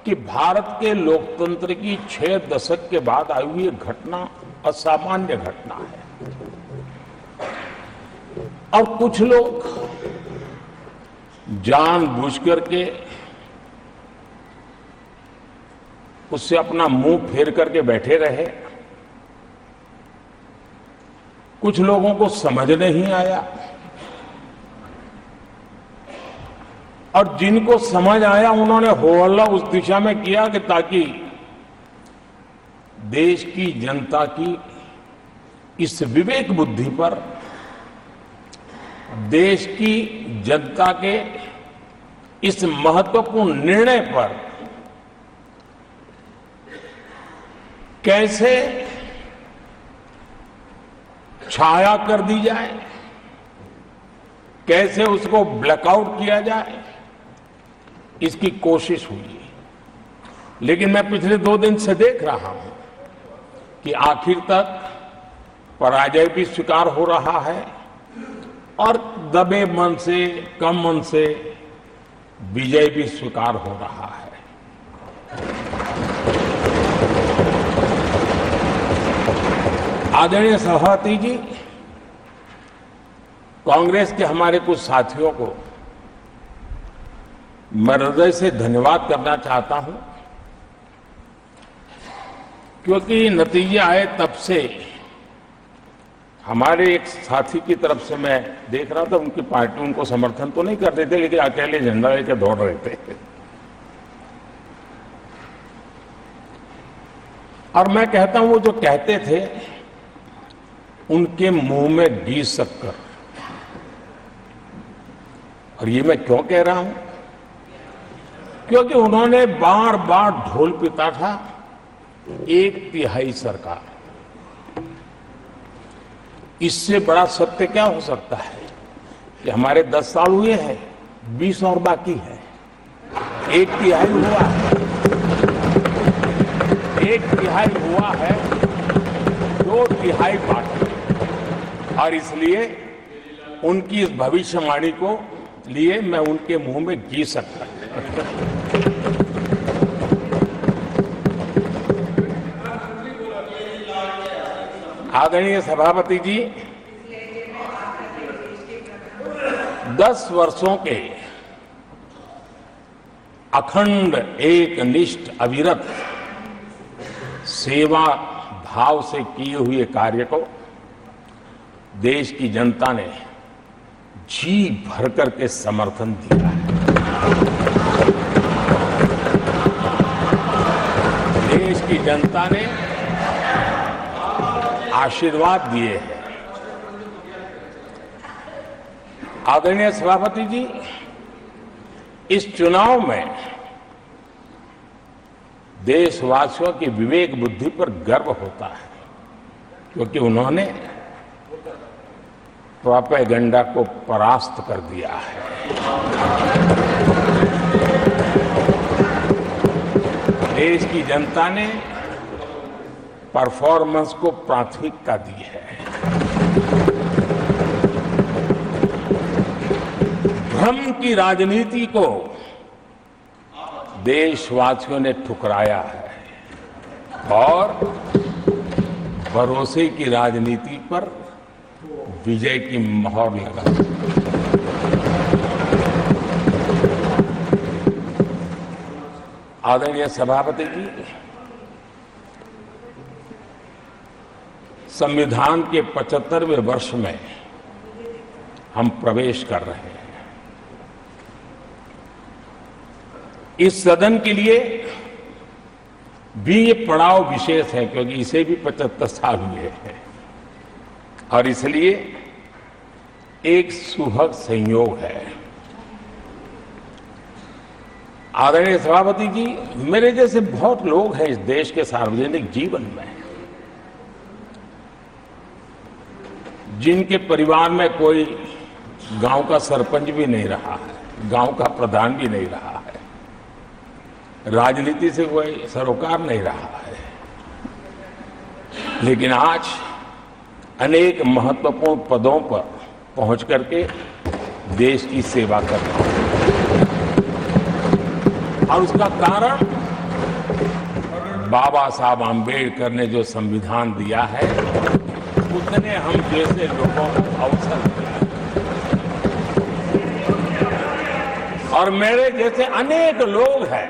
कि भारत के लोकतंत्र की 6 दशक के बाद आई हुई घटना असामान्य घटना है। और कुछ लोग जानबूझ करके उससे अपना मुंह फेर करके बैठे रहे। कुछ लोगों को समझ नहीं आया और जिनको समझ आया उन्होंने हो हल्ला उस दिशा में किया कि ताकि देश की जनता की इस विवेक बुद्धि पर, देश की जनता के इस महत्वपूर्ण निर्णय पर कैसे छाया कर दी जाए, कैसे उसको ब्लैकआउट किया जाए, इसकी कोशिश हुई। लेकिन मैं पिछले 2 दिन से देख रहा हूं कि आखिर तक पराजय भी स्वीकार हो रहा है और दबे मन से, कम मन से विजय भी स्वीकार हो रहा है। आदरणीय सभापति जी, कांग्रेस के हमारे कुछ साथियों को मैं हृदय से धन्यवाद करना चाहता हूं, क्योंकि नतीजे आए तब से हमारे एक साथी की तरफ से मैं देख रहा था, उनकी पार्टी उनको समर्थन तो नहीं कर रहे थे, लेकिन अकेले झंडा लेकर दौड़ रहे थे। और मैं कहता हूं वो जो कहते थे उनके मुंह में घी शक्कर। और ये मैं क्यों कह रहा हूं? क्योंकि उन्होंने बार बार ढोल पीटा था 1/3 सरकार। इससे बड़ा सत्य क्या हो सकता है कि हमारे 10 साल हुए हैं, 20 और बाकी है। 1/3 हुआ है, 1/3 हुआ है, 2/3 बाकी। और इसलिए उनकी इस भविष्यवाणी को लिए मैं उनके मुंह में घी सकता हूं। आदरणीय सभापति जी, 10 वर्षों के अखंड, एकनिष्ठ, अविरत सेवा भाव से किए हुए कार्य को देश की जनता ने जी भर करके समर्थन दिया है। देश की जनता ने आशीर्वाद दिए हैं। आदरणीय सभापति जी, इस चुनाव में देशवासियों की विवेक बुद्धि पर गर्व होता है, क्योंकि उन्होंने प्रोपेगेंडा को परास्त कर दिया है। देश की जनता ने परफॉर्मेंस को प्राथमिकता दी है। भ्रम की राजनीति को देशवासियों ने ठुकराया है और भरोसे की राजनीति पर विजय की मोहर लगा। आदरणीय सभापति जी, संविधान के 75वें वर्ष में हम प्रवेश कर रहे हैं। इस सदन के लिए भी ये पड़ाव विशेष है, क्योंकि इसे भी 75 साल हुए हैं और इसलिए एक सुभग संयोग है। आदरणीय सभापति जी, मेरे जैसे बहुत लोग हैं इस देश के सार्वजनिक जीवन में, जिनके परिवार में कोई गांव का सरपंच भी नहीं रहा है, गांव का प्रधान भी नहीं रहा है, राजनीति से कोई सरोकार नहीं रहा है, लेकिन आज अनेक महत्वपूर्ण पदों पर पहुंच करके देश की सेवा कर रहा है। और उसका कारण बाबा साहब आम्बेडकर ने जो संविधान दिया है उसने हम जैसे लोगों को अवसर दिया है। और मेरे जैसे अनेक लोग हैं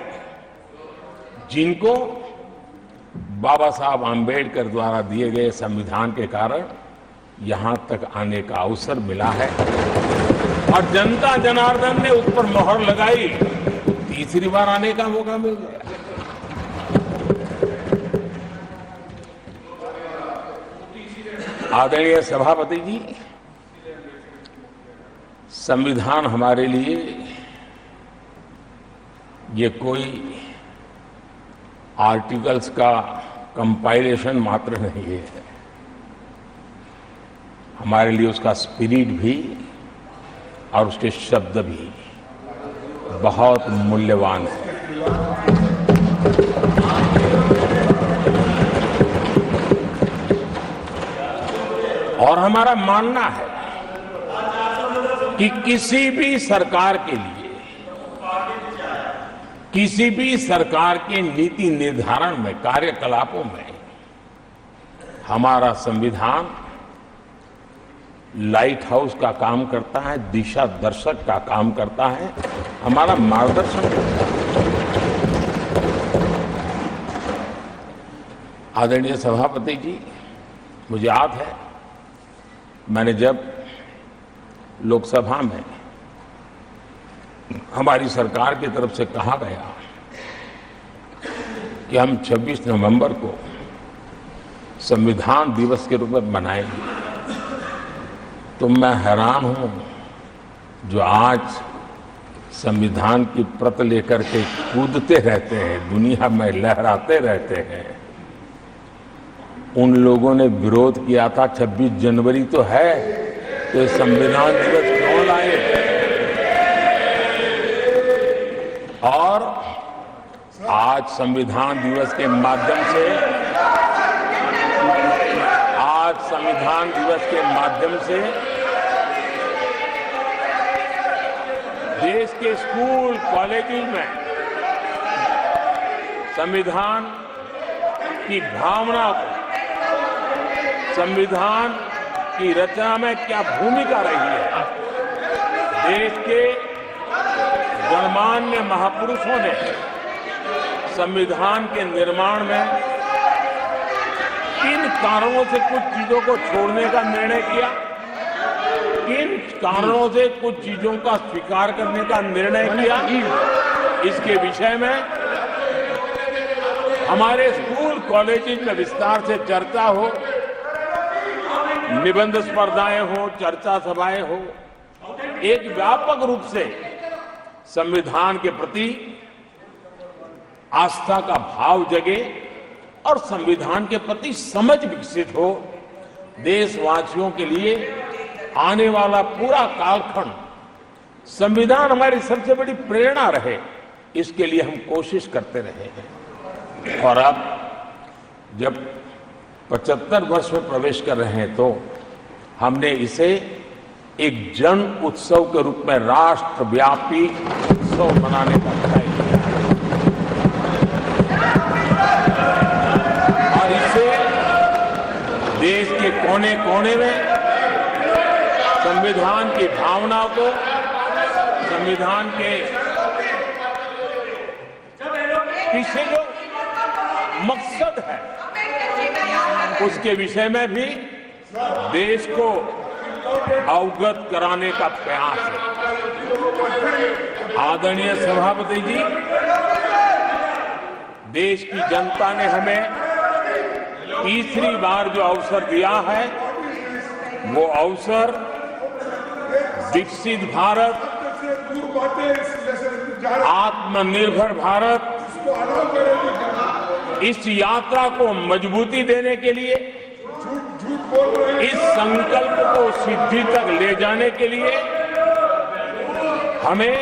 जिनको बाबा साहब आम्बेडकर द्वारा दिए गए संविधान के कारण यहां तक आने का अवसर मिला है और जनता जनार्दन ने उस पर मोहर लगाई, तीसरी बार आने का मौका मिल गया। आदरणीय सभापति जी, संविधान हमारे लिए ये कोई आर्टिकल्स का कंपाइलेशन मात्र नहीं है, हमारे लिए उसका स्पिरिट भी और उसके शब्द भी बहुत मूल्यवान है। और हमारा मानना है कि किसी भी सरकार के लिए, किसी भी सरकार के नीति निर्धारण में, कार्यकलापों में हमारा संविधान लाइट हाउस का काम करता है, दिशा दर्शक का काम करता है, हमारा मार्गदर्शन करता है। आदरणीय सभापति जी, मुझे याद है मैंने जब लोकसभा में हमारी सरकार की तरफ से कहा गया कि हम 26 नवंबर को संविधान दिवस के रूप में मनाएंगे, तो मैं हैरान हूं जो आज संविधान की प्रत लेकर के कूदते रहते हैं, दुनिया में लहराते रहते हैं, उन लोगों ने विरोध किया था 26 जनवरी तो है, तो संविधान दिवस क्यों लाए। और आज संविधान दिवस के माध्यम से, आज संविधान दिवस के माध्यम से देश के स्कूल कॉलेजों में संविधान की भावना को, संविधान की रचना में क्या भूमिका रही है, देश के गणमान्य महापुरुषों ने संविधान के निर्माण में किन कारणों से कुछ चीजों को छोड़ने का निर्णय किया, किन कारणों से कुछ चीजों का स्वीकार करने का निर्णय किया, इसके विषय में हमारे स्कूल कॉलेज में विस्तार से चर्चा हो, निबंध स्पर्धाएं हो, चर्चा सभाएं हो, एक व्यापक रूप से संविधान के प्रति आस्था का भाव जगे और संविधान के प्रति समझ विकसित हो। देशवासियों के लिए आने वाला पूरा कालखंड संविधान हमारी सबसे बड़ी प्रेरणा रहे, इसके लिए हम कोशिश करते रहे हैं। और अब जब 75 वर्ष में प्रवेश कर रहे हैं तो हमने इसे एक जन उत्सव के रूप में राष्ट्रव्यापी उत्सव मनाने का तय किया और इससे देश के कोने कोने में संविधान की भावना को, संविधान के पीछे जो मकसद है उसके विषय में भी देश को अवगत कराने का प्रयास है। आदरणीय सभापति जी, देश की जनता ने हमें तीसरी बार जो अवसर दिया है वो अवसर विकसित भारत, आत्मनिर्भर भारत, इस यात्रा को मजबूती देने के लिए, इस संकल्प को सिद्धि तक ले जाने के लिए हमें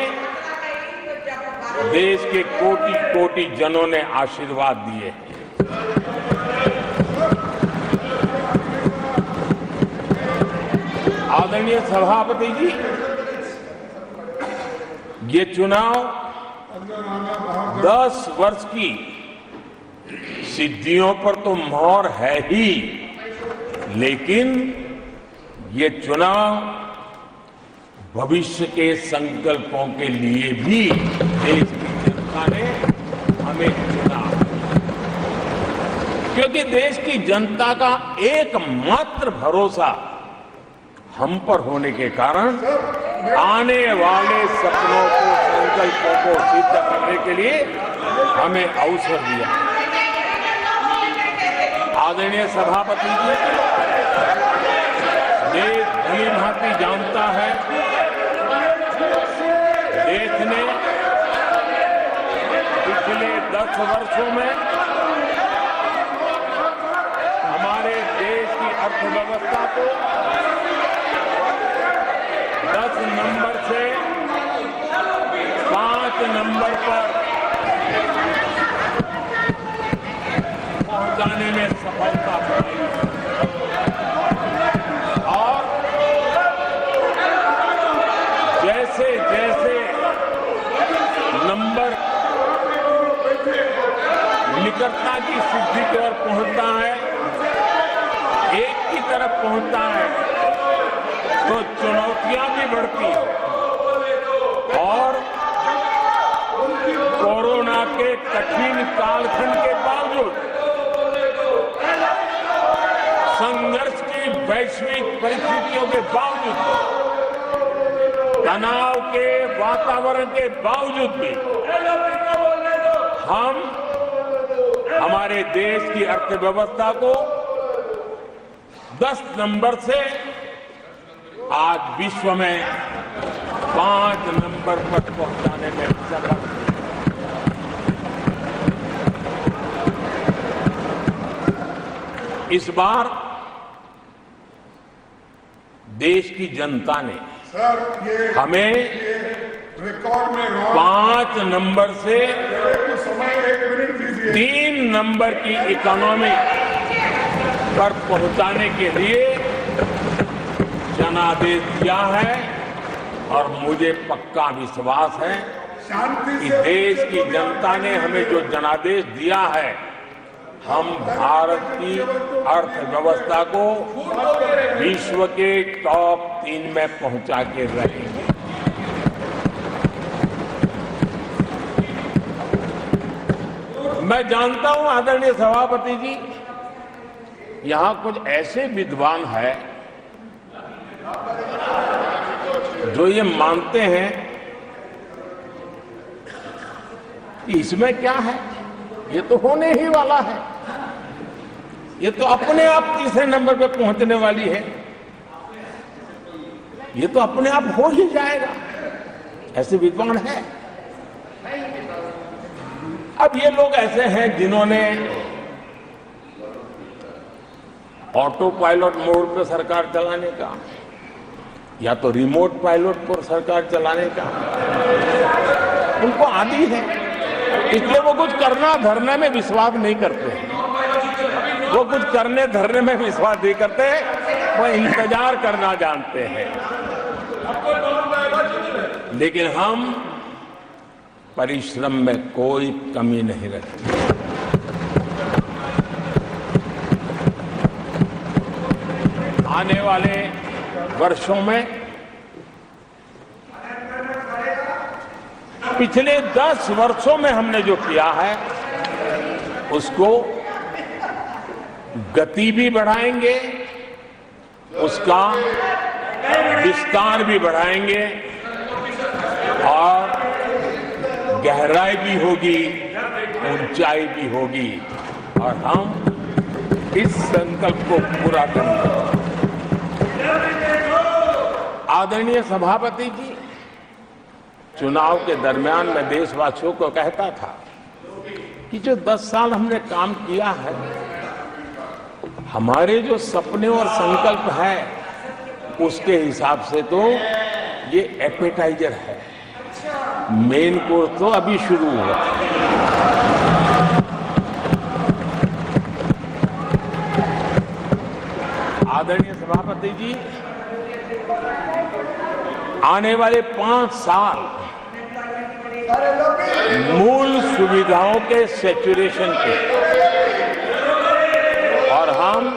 देश के कोटि कोटि जनों ने आशीर्वाद दिए हैं। आदरणीय सभापति जी, ये चुनाव 10 वर्ष की सिद्धियों पर तो मोहर है ही, लेकिन ये चुनाव भविष्य के संकल्पों के लिए भी देश की जनता ने हमें चुना, क्योंकि देश की जनता का एकमात्र भरोसा हम पर होने के कारण आने वाले सपनों को, संकल्पों को सिद्ध करने के लिए हमें अवसर दिया। आदरणीय सभापति जी, देश भली भांति जानता है, देश ने पिछले 10 वर्षों में हमारे देश की अर्थव्यवस्था को 10 नंबर से 5 नंबर पर पहुंचाने में सफलता पाई और जैसे जैसे नंबर निकटता की सिद्धि की ओर पहुंचता है, एक की तरफ पहुंचता है, तो चुनौतियां भी बढ़ती हैं और कोरोना के कठिन कालखंड के बावजूद, संघर्ष की वैश्विक परिस्थितियों के बावजूद, तनाव के वातावरण के बावजूद भी हम हमारे देश की अर्थव्यवस्था को 10 नंबर से आज विश्व में 5 नंबर पर पहुंचाने में सफल। इस बार देश की जनता ने हमें रिकॉर्ड में 5 नंबर से 3 नंबर की इकोनॉमी पर पहुंचाने के लिए जनादेश दिया है और मुझे पक्का विश्वास है कि देश की जनता ने हमें जो जनादेश दिया है, हम भारत की अर्थव्यवस्था को विश्व के टॉप 3 में पहुंचा के रहेंगे। मैं जानता हूं आदरणीय सभापति जी, यहां कुछ ऐसे विद्वान हैं जो ये मानते हैं कि इसमें क्या है, ये तो होने ही वाला है, ये तो अपने आप तीसरे नंबर पे पहुंचने वाली है, ये तो अपने आप हो ही जाएगा, ऐसे विद्वान हैं। अब ये लोग ऐसे हैं जिन्होंने ऑटो पायलट मोड पे सरकार चलाने का या तो रिमोट पायलट पर सरकार चलाने का उनको आदी है, इसलिए वो कुछ करना धरने में विश्वास नहीं करते हैं। वो कुछ करने धरने में विश्वास नहीं करते, वो इंतजार करना जानते हैं। लेकिन हम परिश्रम में कोई कमी नहीं रखते। आने वाले वर्षों में पिछले 10 वर्षों में हमने जो किया है उसको गति भी बढ़ाएंगे, उसका विस्तार भी बढ़ाएंगे और गहराई भी होगी, ऊंचाई भी होगी और हम इस संकल्प को पूरा करेंगे। आदरणीय सभापति जी, चुनाव के दरमियान मैं देशवासियों को कहता था कि जो 10 साल हमने काम किया है, हमारे जो सपने और संकल्प है उसके हिसाब से तो ये एपेटाइजर है, मेन कोर्स तो अभी शुरू हुआ। आदरणीय सभापति जी, आने वाले 5 साल मूल सुविधाओं के सैचुरेशन के, और हम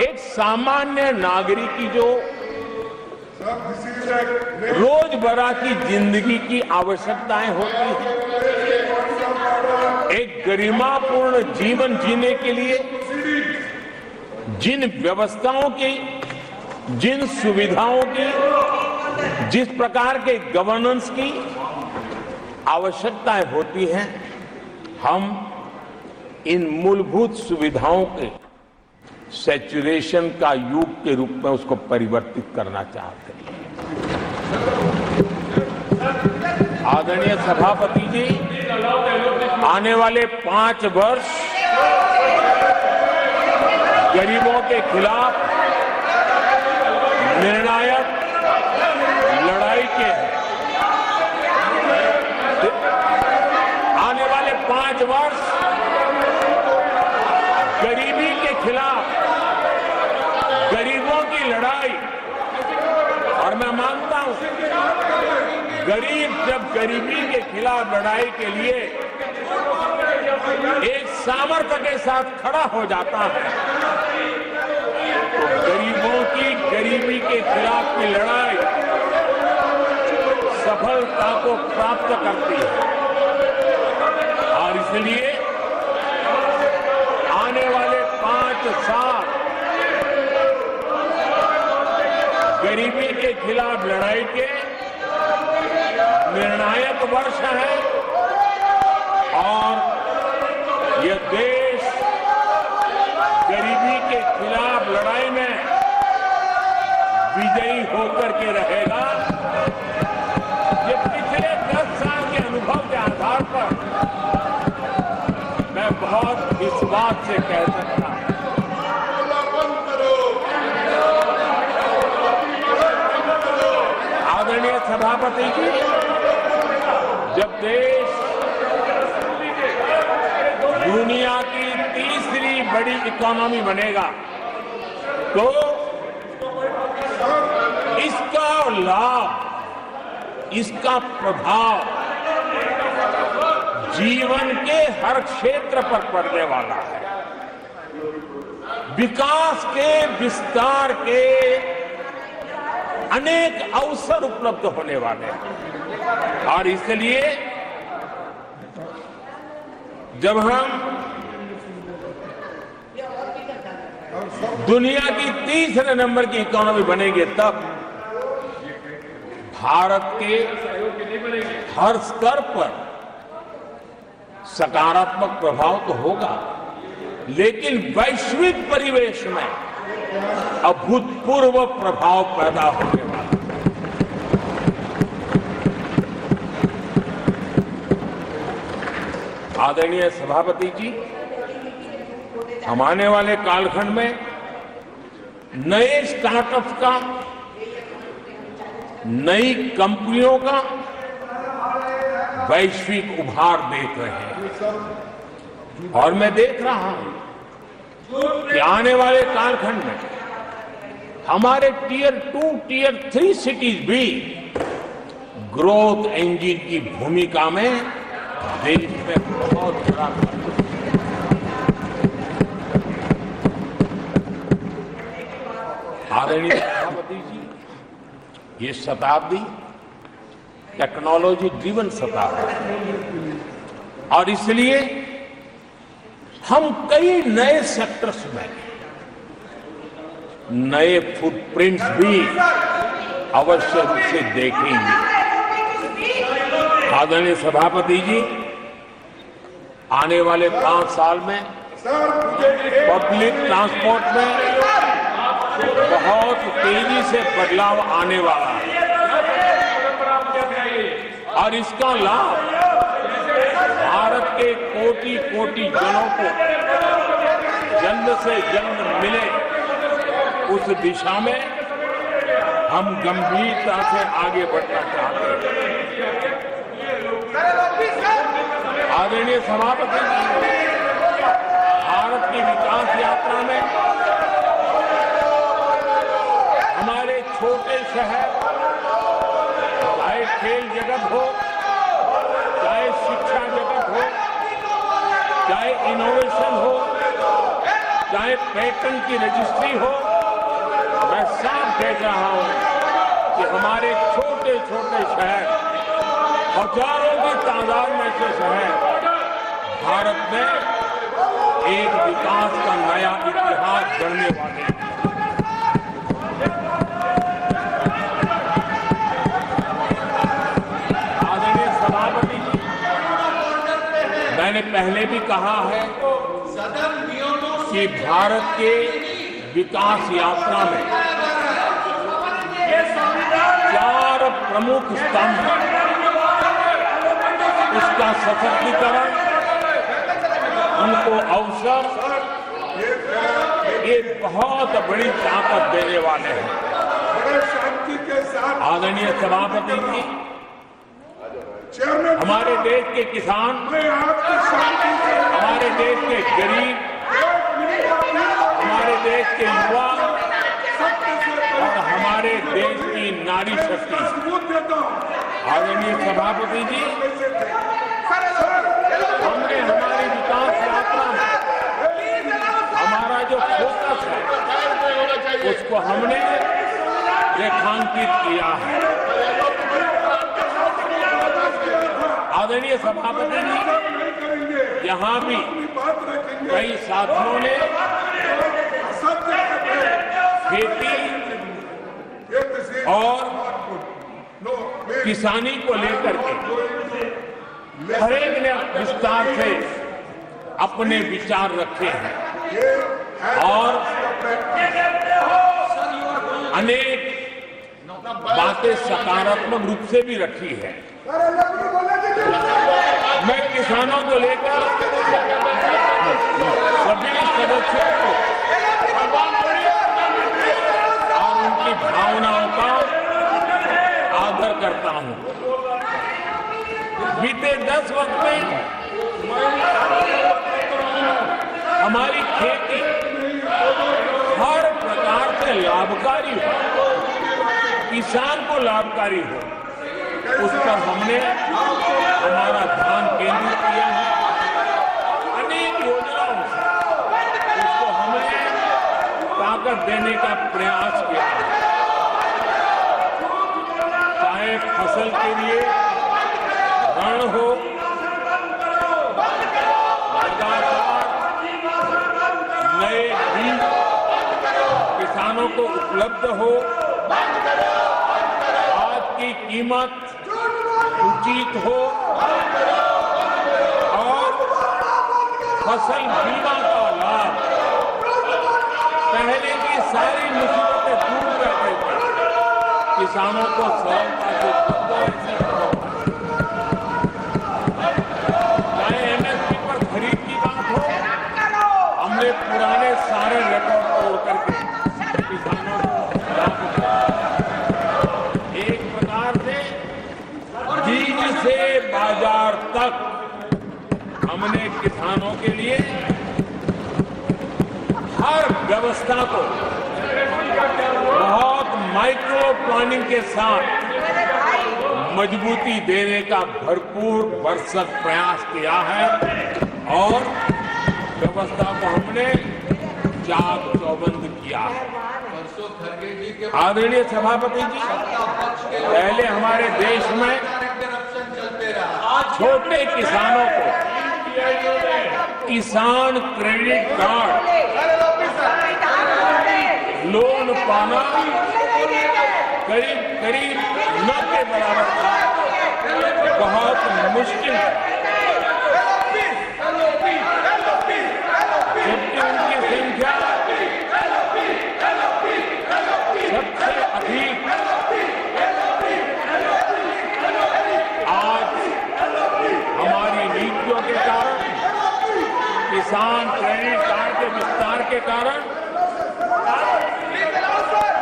एक सामान्य नागरिक की जो रोजमर्रा की जिंदगी की आवश्यकताएं होती हैं, एक गरिमापूर्ण जीवन जीने के लिए जिन व्यवस्थाओं की, जिन सुविधाओं की, जिस प्रकार के गवर्नेंस की आवश्यकताएं होती हैं, हम इन मूलभूत सुविधाओं के सैचुरेशन का युग के रूप में उसको परिवर्तित करना चाहते हैं। आदरणीय सभापति जी, आने वाले 5 वर्ष गरीबों के खिलाफ निर्णायक लड़ाई के हैं। आने वाले 5 वर्ष गरीबी के खिलाफ, गरीबों की लड़ाई, और मैं मानता हूं गरीब जब गरीबी के खिलाफ लड़ाई के लिए एक सामर्थ्य के साथ खड़ा हो जाता है, तो गरीबों की गरीबी के खिलाफ की लड़ाई सफलता को प्राप्त करती है। और इसलिए आने वाले 5 साल गरीबी के खिलाफ लड़ाई के निर्णायक वर्ष है, और यह देश गरीबी के खिलाफ लड़ाई में विजयी होकर के रहेगा। ये पिछले 10 साल के अनुभव के आधार पर मैं बहुत विश्वास से कह सकता हूं। आदरणीय सभापति जी, जब देश दुनिया की तीसरी बड़ी इकोनॉमी बनेगा, तो इसका लाभ, इसका प्रभाव जीवन के हर क्षेत्र पर पड़ने वाला है। विकास के, विस्तार के अनेक अवसर उपलब्ध होने वाले हैं। और इसलिए जब हम दुनिया की तीसरे नंबर की इकोनॉमी बनेंगे, तब भारत के हर स्तर पर सकारात्मक प्रभाव तो होगा, लेकिन वैश्विक परिवेश में अभूतपूर्व प्रभाव पैदा होने वाला है। आदरणीय सभापति जी, हम आने वाले कालखंड में नए स्टार्टअप्स का, नई कंपनियों का वैश्विक उभार देख रहे हैं, और मैं देख रहा हूं कि आने वाले कालखंड में हमारे टियर 2, टियर 3 सिटीज भी ग्रोथ इंजन की भूमिका में देश में बहुत बड़ा आदरणीय सभापति जी, ये शताब्दी टेक्नोलॉजी ड्रिवन शताब्दी है, और इसलिए हम कई नए सेक्टर्स में नए फुटप्रिंट्स भी अवश्य रूप से देखेंगे। आदरणीय सभापति जी, आने वाले 5 साल में पब्लिक ट्रांसपोर्ट में बहुत तेजी से बदलाव आने वाला है, और इसका लाभ भारत के कोटि-कोटि जनों को जल्द से जल्द मिले, उस दिशा में हम गंभीरता से आगे बढ़ना चाहते हैं। आदरणीय सभापति जी, भारत की विकास यात्रा में हमारे छोटे शहर, चाहे खेल जगत हो, चाहे शिक्षा जगत हो, चाहे इनोवेशन हो, चाहे पेटेंट की रजिस्ट्री हो, मैं साफ देख रहा हूं कि हमारे छोटे छोटे शहर, हजारों की तादाद में से शहर भारत में एक विकास का नया इतिहास गढ़ने वाले हैं। आदरणीय सभापति जी, मैंने पहले भी कहा है कि भारत के विकास यात्रा में 4 प्रमुख स्तंभ हैं। उसका सशक्तिकरण, उनको अवसर, ये बहुत बड़ी ताकत देने वाले हैं। आदरणीय सभापति जी, हमारे देश के किसान, हमारे देश के गरीब, हमारे देश के युवा और हमारे देश की नारी शक्ति, आदरणीय सभापति जी, हमने हमारी विकास यात्रा में हमारा जो फोकस है उसको हमने रेखांकित किया है। आदरणीय सभापति जी, यहाँ भी कई साथियों ने खेती और किसानी को लेकर के हर एक ने विस्तार से अपने विचार रखे हैं और अनेक बातें सकारात्मक रूप से भी रखी है। मैं किसानों को लेकर सभी सदस्यों को और उनकी भावनाओं का आदर करता हूं। बीते 10 वर्ष में हमारी खेती हर प्रकार से लाभकारी हो, किसान को लाभकारी हो, उस पर हमने हमारा ध्यान केंद्रित किया है। अनेक योजनाओं से उसको हमने ताकत देने का प्रयास किया है। चाहे फसल के लिए ऋण हो, लगातार नए बीज किसानों को उपलब्ध हो, आज की कीमत उचित हो और फसल बीमा का लाभ, पहले की सारी मुसीबतें दूर रहते थे, किसानों को सरलता से उपलब्ध हो। चाहे एमएसपी पर खरीद की बात हो, हमने पुराने सारे रिकॉर्ड तोड़ करके किसानों को लाभ दिया। एक प्रकार से बीज से बाजार तक हमने किसानों के लिए हर व्यवस्था को बहुत माइक्रो प्लानिंग के साथ मजबूती देने का भरपूर भरसक प्रयास किया है और व्यवस्था को हमने चाक चौबंद किया है। आदरणीय सभापति जी, पहले हमारे देश में छोटे किसानों को किसान क्रेडिट कार्ड लोन पाना करीब करीब न के बराबर था, बहुत मुश्किल है। जबकि उनकी संख्या सबसे अधिक आज हमारी नीतियों के कारण, किसान क्रेडिट कार्ड के विस्तार के कारण,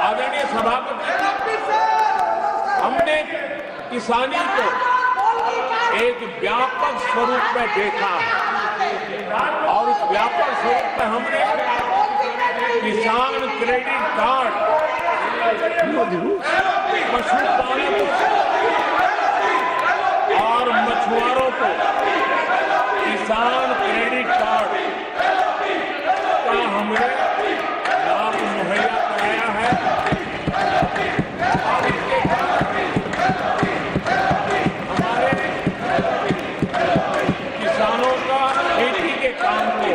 आदरणीय सभापति, हमने किसानी को एक व्यापक स्वरूप में देखा है और उस व्यापक स्वरूप में हमने किसान क्रेडिट कार्ड, पशुपालन और मछुआरों को किसान क्रेडिट कार्ड का हमने लाभ मुहैया कराया है और इसके कारण हमारे किसानों का खेती के काम को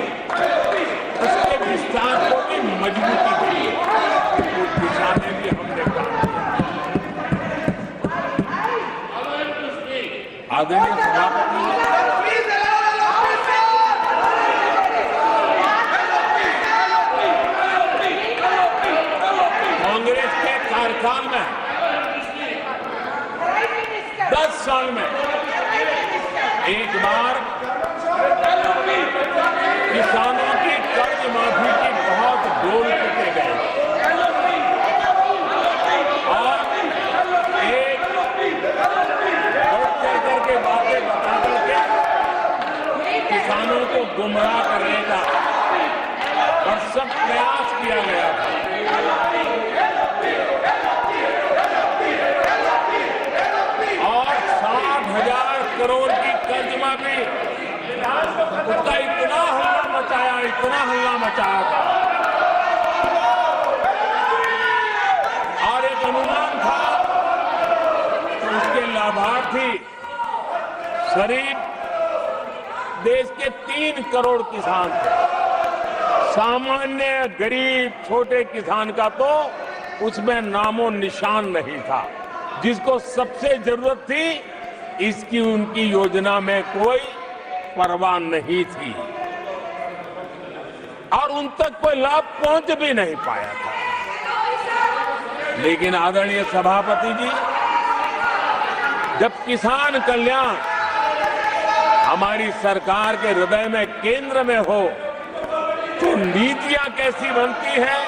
उसके विस्तार को भी मजबूती दी है। उस दिशा में भी हमने काम किया। आदरणीय सभापति, कांग्रेस के कार्यकाल में 10 साल में एक बार किसानों की कर्ज माफी की बहुत डोल पीटे गए और एक करके बातें बता करके किसानों को गुमराह करने का और सब प्रयास किया गया था। और 60,000 करोड़ की कर्ज माफी, उसका इतना हल्ला मचाया था और एक अनुमान था तो उसके लाभार्थी करीब देश के 3 करोड़ किसान थे। सामान्य गरीब छोटे किसान का तो उसमें नामो निशान नहीं था। जिसको सबसे जरूरत थी इसकी उनकी योजना में कोई परवाह नहीं थी और उन तक कोई लाभ पहुंच भी नहीं पाया था। लेकिन आदरणीय सभापति जी, जब किसान कल्याण हमारी सरकार के हृदय में केंद्र में हो तो नीतियां कैसी बनती है,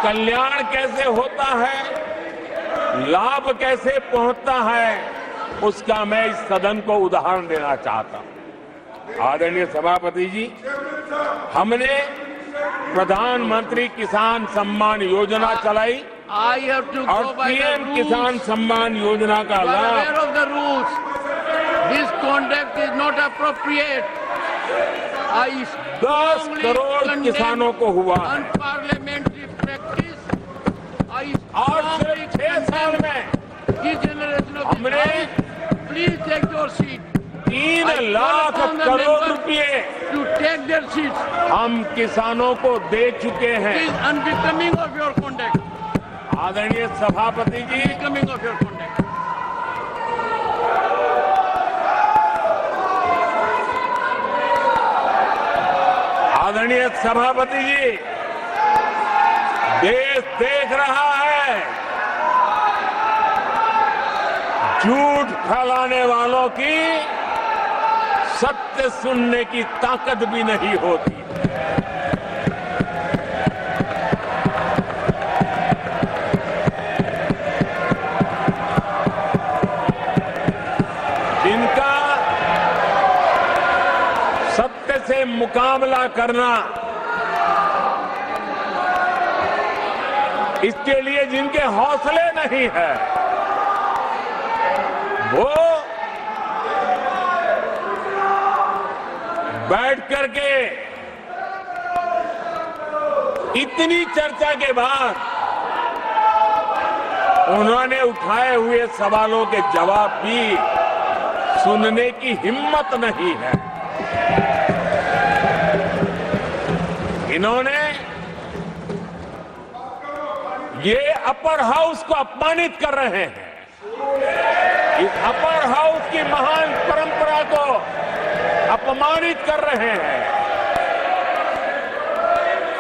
कल्याण कैसे होता है, लाभ कैसे पहुंचता है, उसका मैं इस सदन को उदाहरण देना चाहता हूं। आदरणीय सभापति जी, हमने प्रधानमंत्री किसान सम्मान योजना चलाई और पीएम किसान सम्मान योजना का लाभ This conduct is not appropriate. 10 crore किसानों को हुआ Unparliamentary practice. और सिर्फ 6 साल में This generation of हमने please take your seat. 3 lakh crore रुपए To take their seats. हम किसानों को दे चुके It हैं। is unbecoming of your conduct. आदरणीय सभापति जी, Unbecoming of your conduct. आदरणीय सभापति जी, देश देख रहा है झूठ फैलाने वालों की सत्य सुनने की ताकत भी नहीं होती। जिनका सत्य से मुकाबला करना, इसके लिए जिनके हौसले नहीं है, वो बैठ करके इतनी चर्चा के बाद उन्होंने उठाए हुए सवालों के जवाब भी सुनने की हिम्मत नहीं है। इन्होंने ये अपर हाउस को अपमानित कर रहे हैं। इस अपर हाउस की महान परंपरा को अपमानित कर रहे हैं।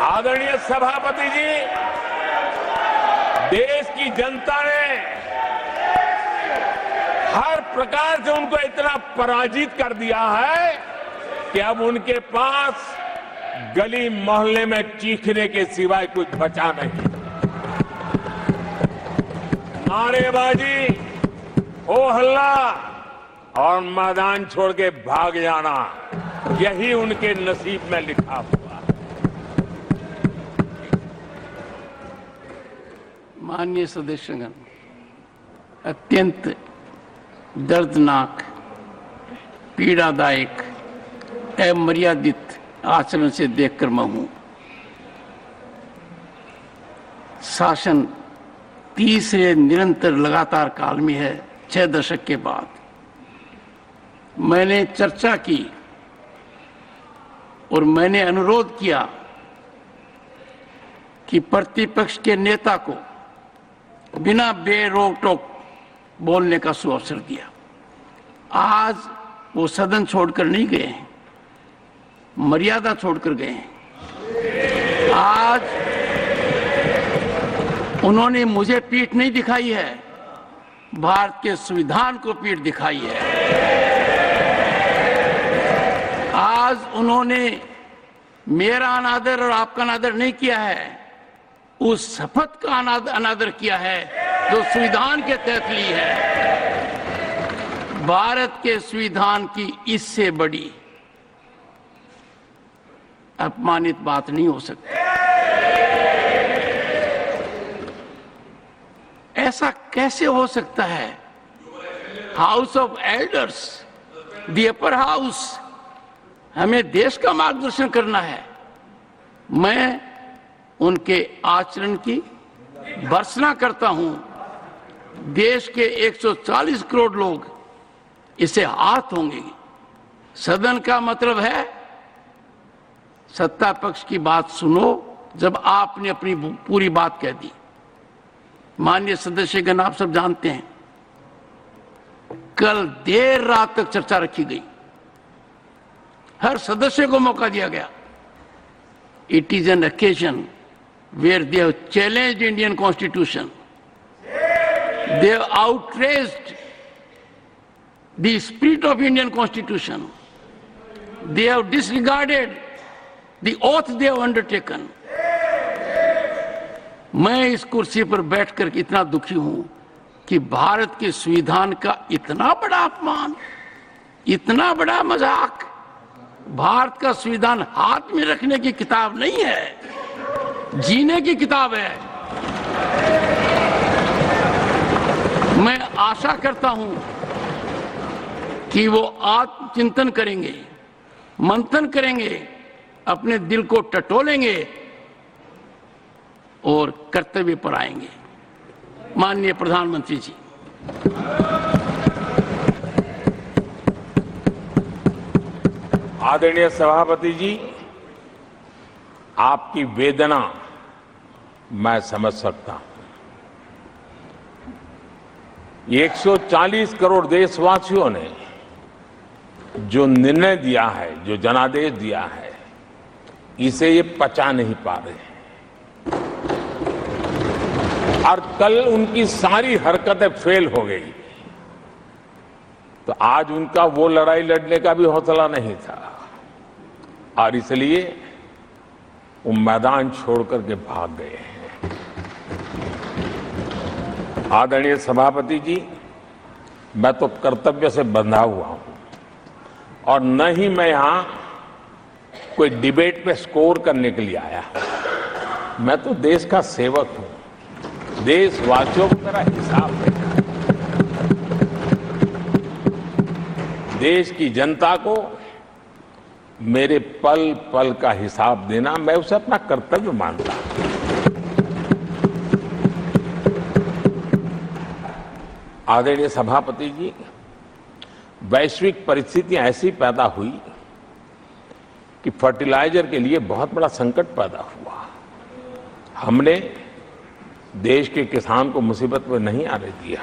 आदरणीय सभापति जी, देश की जनता ने हर प्रकार से उनको इतना पराजित कर दिया है कि अब उनके पास गली मोहल्ले में चीखने के सिवाय कुछ बचा नहीं। नारेबाजी, हो हल्ला और मैदान छोड़ के भाग जाना, यही उनके नसीब में लिखा हुआ। माननीय सदस्यगण, अत्यंत दर्दनाक, पीड़ादायक, अमर्यादित आचरण से देखकर मैं हूं। शासन तीसरे निरंतर लगातार काल में है। 6 दशक के बाद मैंने चर्चा की और मैंने अनुरोध किया कि प्रतिपक्ष के नेता को बिना बेरोक टोक बोलने का सुअवसर दिया। आज वो सदन छोड़कर नहीं गए हैं, मर्यादा छोड़कर गए हैं। आज उन्होंने मुझे पीठ नहीं दिखाई है, भारत के संविधान को पीठ दिखाई है। आज उन्होंने मेरा अनादर और आपका अनादर नहीं किया है, उस शपथ का अनादर किया है जो संविधान के तहत ली है। भारत के संविधान की इससे बड़ी अपमानित बात नहीं हो सकती। ऐसा कैसे हो सकता है? House of elders, the upper house, हमें देश का मार्गदर्शन करना है। मैं उनके आचरण की भर्त्सना करता हूं। देश के 140 करोड़ लोग इसे हाथ होंगे। सदन का मतलब है सत्ता पक्ष की बात सुनो जब आपने अपनी पूरी बात कह दी। माननीय सदस्यगण, आप सब जानते हैं कल देर रात तक चर्चा रखी गई, हर सदस्य को मौका दिया गया। It is an occasion where they have challenged Indian Constitution. They have outraged the spirit of Indian Constitution. They have disregarded the oath they have undertaken. मैं इस कुर्सी पर बैठकर इतना दुखी हूं कि भारत के संविधान का इतना बड़ा अपमान, इतना बड़ा मजाक। भारत का संविधान हाथ में रखने की किताब नहीं है, जीने की किताब है। मैं आशा करता हूं कि वो आत्मचिंतन करेंगे, मंथन करेंगे, अपने दिल को टटोलेंगे और कर्तव्य पर आएंगे। माननीय प्रधानमंत्री जी, आदरणीय सभापति जी, आपकी वेदना मैं समझ सकता हूं। 140 करोड़ देशवासियों ने जो निर्णय दिया है, जो जनादेश दिया है, इसे ये पचा नहीं पा रहे हैं। और कल उनकी सारी हरकतें फेल हो गई, तो आज उनका वो लड़ाई लड़ने का भी हौसला नहीं था और इसलिए वो मैदान छोड़ करके भाग गए हैं। आदरणीय सभापति जी, मैं तो कर्तव्य से बंधा हुआ हूं और न ही मैं यहां कोई डिबेट पे स्कोर करने के लिए आया हूं। मैं तो देश का सेवक हूं, देशवासियों को मेरा हिसाब देना है। देश की जनता को मेरे पल पल का हिसाब देना, मैं उसे अपना कर्तव्य मानता हूं। आदरणीय सभापति जी, वैश्विक परिस्थितियां ऐसी पैदा हुई कि फर्टिलाइजर के लिए बहुत बड़ा संकट पैदा हुआ। हमने देश के किसान को मुसीबत में नहीं आने दिया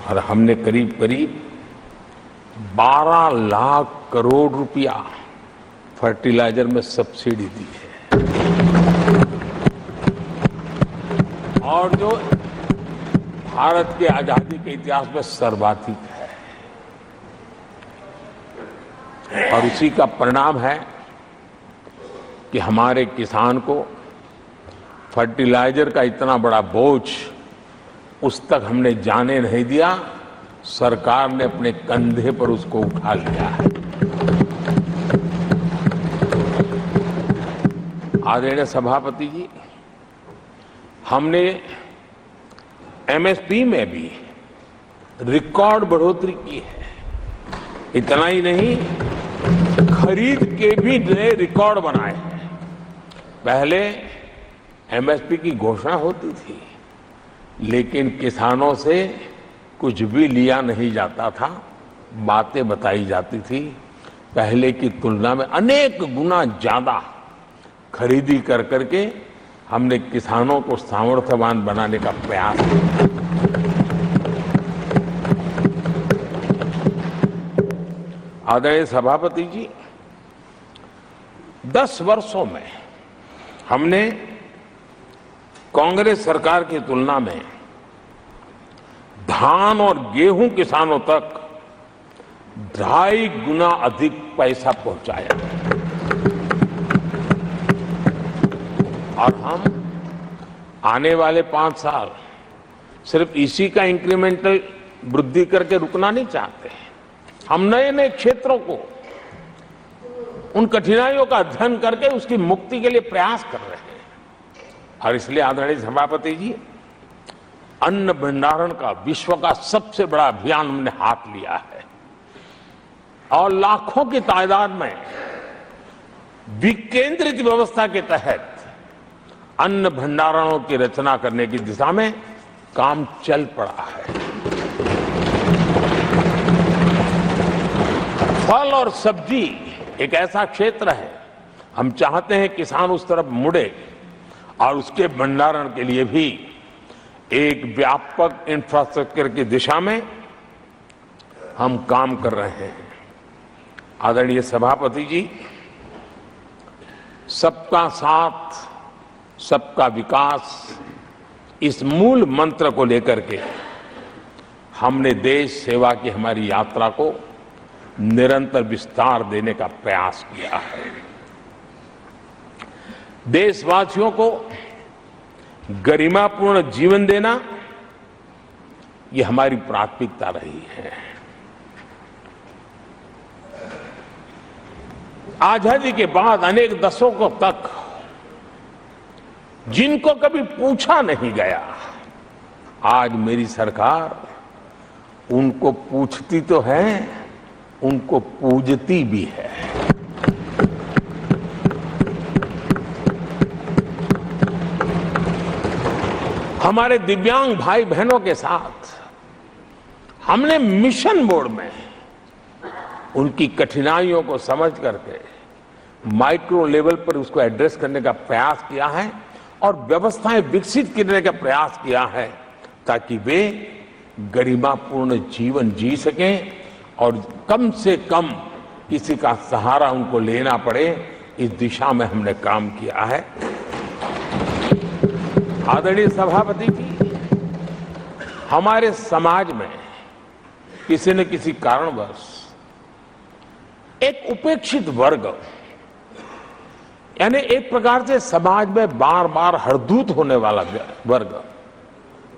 और हमने करीब करीब 12 लाख करोड़ रुपया फर्टिलाइजर में सब्सिडी दी है। और जो भारत के आजादी के इतिहास में सर्वाधिक है और उसी का परिणाम है कि हमारे किसान को फर्टिलाइजर का इतना बड़ा बोझ उस तक हमने जाने नहीं दिया। सरकार ने अपने कंधे पर उसको उठा लिया है। आदरणीय सभापति जी, हमने एमएसपी में भी रिकॉर्ड बढ़ोतरी की है। इतना ही नहीं, खरीद के भी नए रिकॉर्ड बनाए हैं। पहले एमएसपी की घोषणा होती थी, लेकिन किसानों से कुछ भी लिया नहीं जाता था, बातें बताई जाती थी। पहले की तुलना में अनेक गुना ज्यादा खरीदी कर करके हमने किसानों को सामर्थ्यवान बनाने का प्रयास किया। आदरणीय सभापति जी, 10 वर्षों में हमने कांग्रेस सरकार की तुलना में धान और गेहूं किसानों तक 2.5 गुना अधिक पैसा पहुंचाया और हम आने वाले 5 साल सिर्फ इसी का इंक्रीमेंटल वृद्धि करके रुकना नहीं चाहते। हम नए नए क्षेत्रों को, उन कठिनाइयों का अध्ययन करके उसकी मुक्ति के लिए प्रयास कर रहे हैं। और इसलिए आदरणीय सभापति जी, अन्न भंडारण का विश्व का सबसे बड़ा अभियान हमने हाथ लिया है और लाखों की तादाद में विकेंद्रित व्यवस्था के तहत अन्न भंडारणों की रचना करने की दिशा में काम चल पड़ा है। फल और सब्जी एक ऐसा क्षेत्र है, हम चाहते हैं किसान उस तरफ मुड़े और उसके भंडारण के लिए भी एक व्यापक इंफ्रास्ट्रक्चर की दिशा में हम काम कर रहे हैं। आदरणीय सभापति जी, सबका साथ सबका विकास, इस मूल मंत्र को लेकर के हमने देश सेवा की हमारी यात्रा को निरंतर विस्तार देने का प्रयास किया है। देशवासियों को गरिमापूर्ण जीवन देना, ये हमारी प्राथमिकता रही है। आजादी के बाद अनेक दशकों तक जिनको कभी पूछा नहीं गया, आज मेरी सरकार उनको पूछती तो है, उनको पूजती भी है। हमारे दिव्यांग भाई बहनों के साथ हमने मिशन मोड में उनकी कठिनाइयों को समझ करके माइक्रो लेवल पर उसको एड्रेस करने का प्रयास किया है और व्यवस्थाएं विकसित करने का प्रयास किया है ताकि वे गरिमापूर्ण जीवन जी सकें और कम से कम किसी का सहारा उनको लेना पड़े, इस दिशा में हमने काम किया है। आदरणीय सभापति जी, हमारे समाज में किसी न किसी कारणवश एक उपेक्षित वर्ग, यानी एक प्रकार से समाज में बार बार हरदूत होने वाला वर्ग,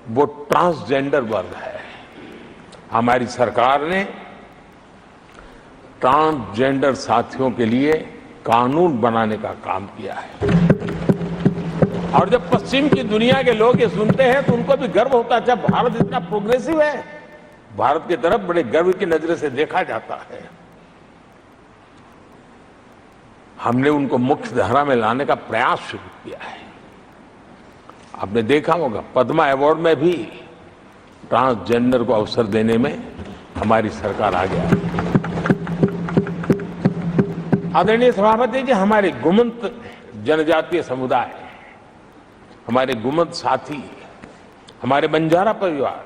वो ट्रांसजेंडर वर्ग है। हमारी सरकार ने ट्रांसजेंडर साथियों के लिए कानून बनाने का काम किया है और जब पश्चिम की दुनिया के लोग ये सुनते हैं तो उनको भी गर्व होता है, अच्छा भारत इतना प्रोग्रेसिव है, भारत की तरफ बड़े गर्व की नजर से देखा जाता है। हमने उनको मुख्य धारा में लाने का प्रयास शुरू किया है। आपने देखा होगा पद्मा अवार्ड में भी ट्रांसजेंडर को अवसर देने में हमारी सरकार आ गया है। आदरणीय सभापति जी, हमारे गुमंत जनजातीय समुदाय, हमारे गुमंत साथी, हमारे बंजारा परिवार,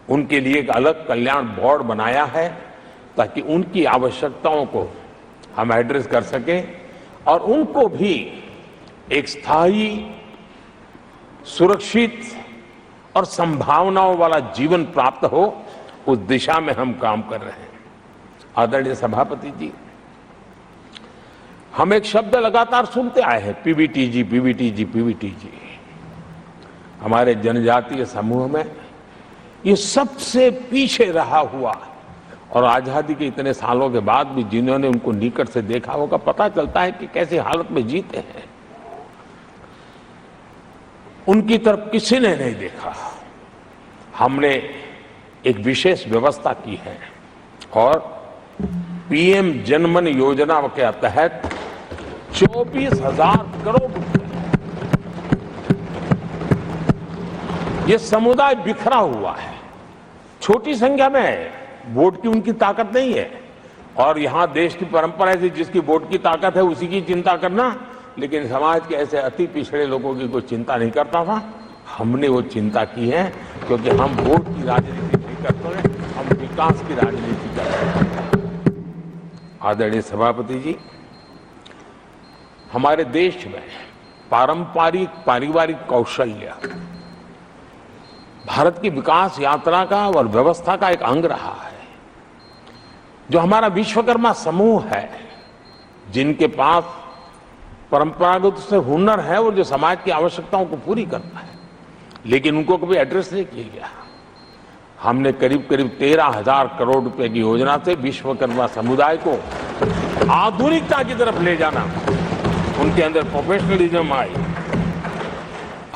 उनके लिए एक अलग कल्याण बोर्ड बनाया है ताकि उनकी आवश्यकताओं को हम एड्रेस कर सकें और उनको भी एक स्थायी, सुरक्षित और संभावनाओं वाला जीवन प्राप्त हो, उस दिशा में हम काम कर रहे हैं। आदरणीय सभापति जी, हम एक शब्द लगातार सुनते आए हैं, पीबीटीजी, पीबीटीजी, पीबीटीजी। हमारे जनजातीय समूह में ये सबसे पीछे रहा हुआ और आजादी के इतने सालों के बाद भी जिन्होंने उनको निकट से देखा होगा, पता चलता है कि कैसी हालत में जीते हैं। उनकी तरफ किसी ने नहीं देखा। हमने एक विशेष व्यवस्था की है और पीएम जनमन योजना के तहत 24,000 करोड़ रुपए, ये समुदाय बिखरा हुआ है, छोटी संख्या में है, वोट की उनकी ताकत नहीं है और यहां देश की परंपरा है जिसकी वोट की ताकत है उसी की चिंता करना, लेकिन समाज के ऐसे अति पिछड़े लोगों की कोई चिंता नहीं करता था। हमने वो चिंता की है क्योंकि हम वोट की राजनीति नहीं करते हैं, हम विकास की राजनीति करते हैं। आदरणीय सभापति जी, हमारे देश में पारंपरिक पारिवारिक कौशल्य भारत की विकास यात्रा का और व्यवस्था का एक अंग रहा है। जो हमारा विश्वकर्मा समूह है, जिनके पास परंपरागत से हुनर है और जो समाज की आवश्यकताओं को पूरी करता है, लेकिन उनको कभी एड्रेस नहीं किया गया। हमने करीब करीब 13,000 करोड़ रुपए की योजना से विश्वकर्मा समुदाय को आधुनिकता की तरफ ले जाना, उनके अंदर प्रोफेशनलिज्म आई।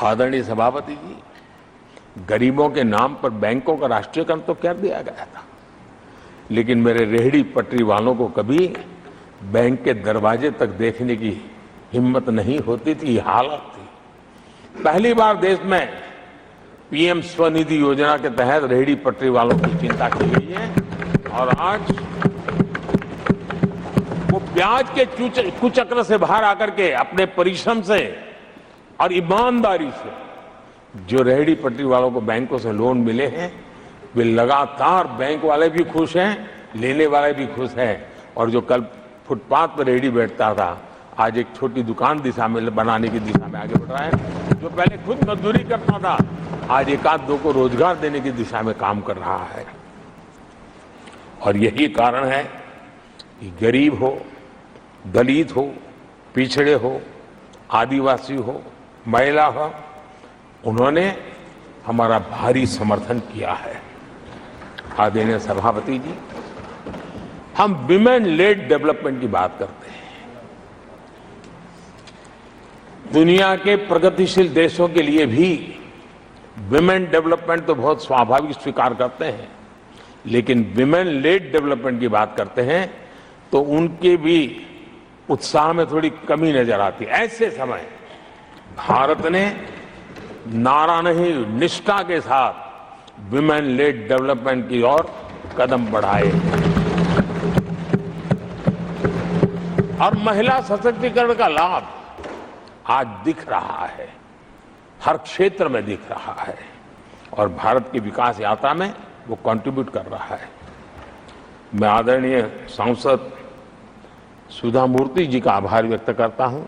आदरणीय सभापति जी, गरीबों के नाम पर बैंकों का राष्ट्रीयकरण तो कर दिया गया था, लेकिन मेरे रेहड़ी पटरी वालों को कभी बैंक के दरवाजे तक देखने की हिम्मत नहीं होती थी, हालत थी। पहली बार देश में पीएम स्वनिधि योजना के तहत रेहड़ी पटरी वालों की चिंता की गई है और आज वो ब्याज के कुचक्र से बाहर आकर के अपने परिश्रम से और ईमानदारी से जो रेहड़ी पटरी वालों को बैंकों से लोन मिले हैं, वे लगातार, बैंक वाले भी खुश हैं, लेने वाले भी खुश हैं और जो कल फुटपाथ पर रेहड़ी बैठता था आज एक छोटी दुकान दिशा में बनाने की दिशा में आगे बढ़ रहा है। जो पहले खुद मजदूरी करता था आज एक आध दो को रोजगार देने की दिशा में काम कर रहा है। और यही कारण है कि गरीब हो, दलित हो, पिछड़े हो, आदिवासी हो, महिला हो, उन्होंने हमारा भारी समर्थन किया है। आदरणीय सभापति जी, हम विमेन लेड डेवलपमेंट की बात करते हैं। दुनिया के प्रगतिशील देशों के लिए भी विमेन डेवलपमेंट तो बहुत स्वाभाविक स्वीकार करते हैं, लेकिन विमेन लेड डेवलपमेंट की बात करते हैं तो उनके भी उत्साह में थोड़ी कमी नजर आती है। ऐसे समय भारत ने नारा नहीं, निष्ठा के साथ विमेन लेड डेवलपमेंट की ओर कदम बढ़ाए और महिला सशक्तिकरण का लाभ आज दिख रहा है, हर क्षेत्र में दिख रहा है और भारत की विकास यात्रा में वो कंट्रीब्यूट कर रहा है। मैं आदरणीय सांसद सुधा मूर्ति जी का आभार व्यक्त करता हूं